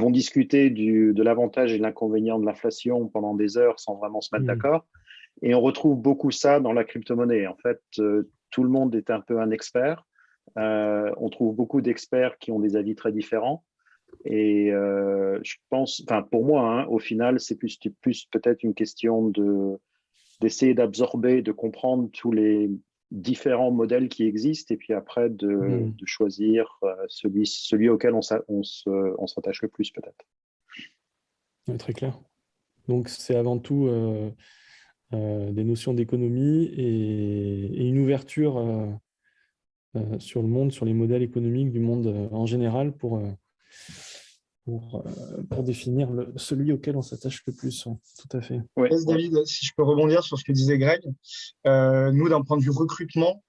discuter de l'avantage et de l'inconvénient de l'inflation pendant des heures sans vraiment se mettre d'accord. Et on retrouve beaucoup ça dans la crypto-monnaie. En fait, tout le monde est un peu un expert. On trouve beaucoup d'experts qui ont des avis très différents. Et je pense, enfin pour moi, hein, au final, c'est plus peut-être une question d'essayer d'absorber, de comprendre tous les différents modèles qui existent et puis après de choisir celui auquel on s'attache le plus peut-être. Ouais, très clair. Donc, c'est avant tout des notions d'économie et une ouverture sur le monde, sur les modèles économiques du monde en général pour définir celui auquel on s'attache le plus. Ouais, tout à fait. Oui, Yes, David, si je peux rebondir sur ce que disait Greg, nous, d'un point de vue recrutement,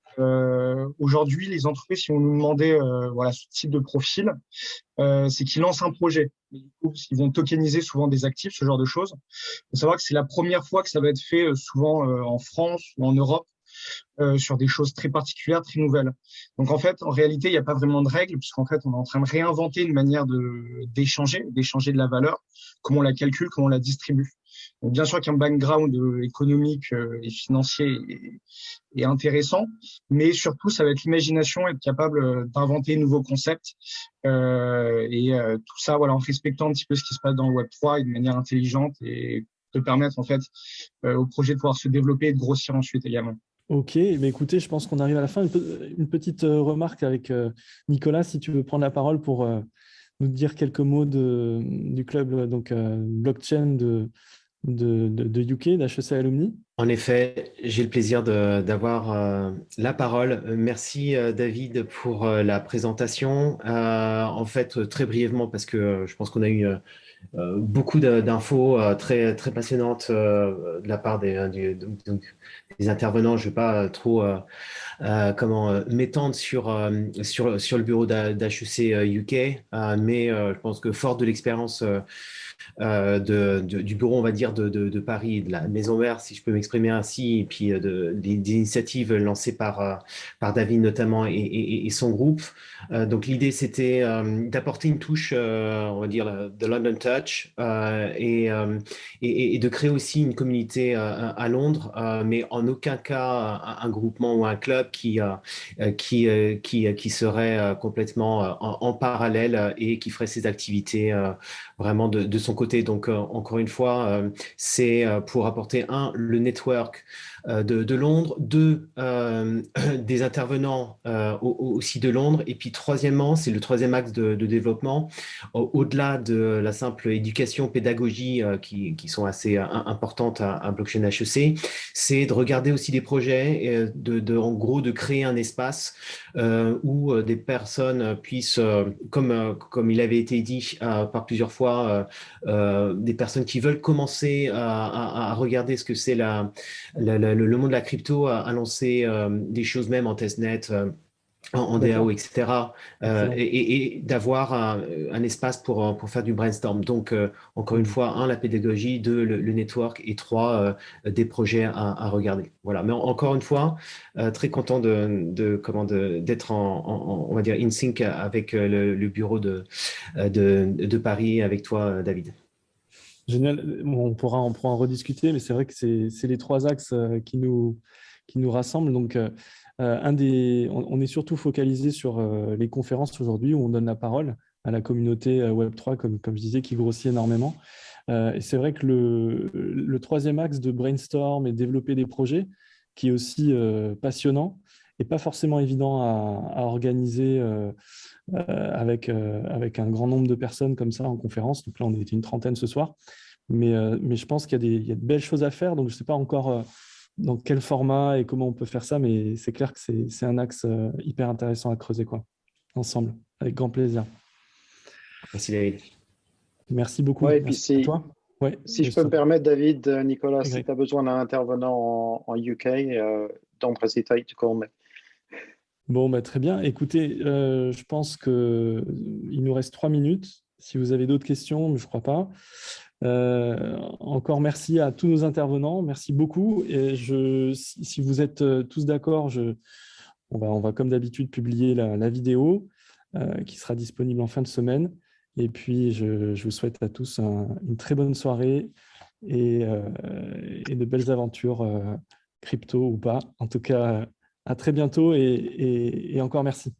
aujourd'hui, les entreprises, si on nous demandait voilà, ce type de profil, c'est qu'ils lancent un projet. Et du coup, ils vont tokeniser souvent des actifs, ce genre de choses. Il faut savoir que c'est la première fois que ça va être fait souvent en France ou en Europe sur des choses très particulières, très nouvelles. Donc en fait, en réalité, il n'y a pas vraiment de règles, puisqu'en fait, on est en train de réinventer une manière d'échanger de la valeur, comment on la calcule, comment on la distribue. Donc bien sûr qu'un background économique et financier est intéressant, mais surtout, ça va être l'imagination, être capable d'inventer de nouveaux concepts tout ça, voilà, en respectant un petit peu ce qui se passe dans le Web3 et de manière intelligente et de permettre en fait au projet de pouvoir se développer et de grossir ensuite également. Ok, mais écoutez, je pense qu'on arrive à la fin. Une petite remarque avec Nicolas, si tu veux prendre la parole pour nous dire quelques mots du club donc, blockchain de UK, d'HEC Alumni. En effet, j'ai le plaisir d'avoir la parole. Merci David pour la présentation. En fait, très brièvement, parce que je pense qu'on a eu beaucoup d'infos très, très passionnantes de la part des intervenants. Je ne vais pas trop m'étendre sur le bureau d'HEC UK, mais je pense que fort de l'expérience du bureau, on va dire, de Paris, de la maison mère, si je peux m'exprimer ainsi, et puis des initiatives lancées par David notamment et son groupe. Donc l'idée, c'était d'apporter une touche, on va dire, de London Touch et de créer aussi une communauté à Londres, mais en aucun cas un groupement ou un club qui serait complètement en parallèle et qui ferait ses activités vraiment de son côté. Donc, encore une fois, c'est pour apporter, le network de Londres, des intervenants aussi de Londres, et puis troisièmement, c'est le troisième axe de développement, au-delà de la simple éducation, pédagogie qui sont assez importantes à Blockchain HEC, c'est de regarder aussi des projets, en gros, de créer un espace où des personnes puissent, comme il avait été dit par plusieurs fois, des personnes qui veulent commencer à regarder ce que c'est le monde de la crypto, à lancer des choses même en testnet, en DAO, etc. Et d'avoir un espace pour faire du brainstorm. Donc, encore une fois, la pédagogie, deux, le network, et trois, des projets à regarder. Voilà. Mais encore une fois, très content d'être on va dire, in sync avec le bureau de Paris, avec toi, David. Génial. Bon, on pourra en rediscuter, mais c'est vrai que c'est les trois axes qui nous rassemblent. Donc, on est surtout focalisé sur les conférences aujourd'hui où on donne la parole à la communauté Web3, comme je disais, qui grossit énormément. Et c'est vrai que le troisième axe de brainstorm et développer des projets, qui est aussi passionnant et pas forcément évident à organiser avec un grand nombre de personnes comme ça en conférence. Donc là, on était une trentaine ce soir. Mais je pense qu'il y a de belles choses à faire. Donc, je ne sais pas encore dans quel format et comment on peut faire ça, mais c'est clair que c'est un axe hyper intéressant à creuser, quoi, ensemble, avec grand plaisir. Merci, David. Merci beaucoup. Ouais, et merci puis à toi. Ouais, si je peux me permettre, David, Nicolas, si Greg. tu as besoin d'un intervenant en UK, don't hesitate to call me. Bon, bah, très bien. Écoutez, je pense qu'il nous reste 3 minutes. Si vous avez d'autres questions, mais je ne crois pas. Encore merci à tous nos intervenants. Merci beaucoup. Et si vous êtes tous d'accord, on va comme d'habitude publier la vidéo qui sera disponible en fin de semaine. Et puis, je vous souhaite à tous une très bonne soirée et de belles aventures crypto ou pas. En tout cas, à très bientôt et encore merci.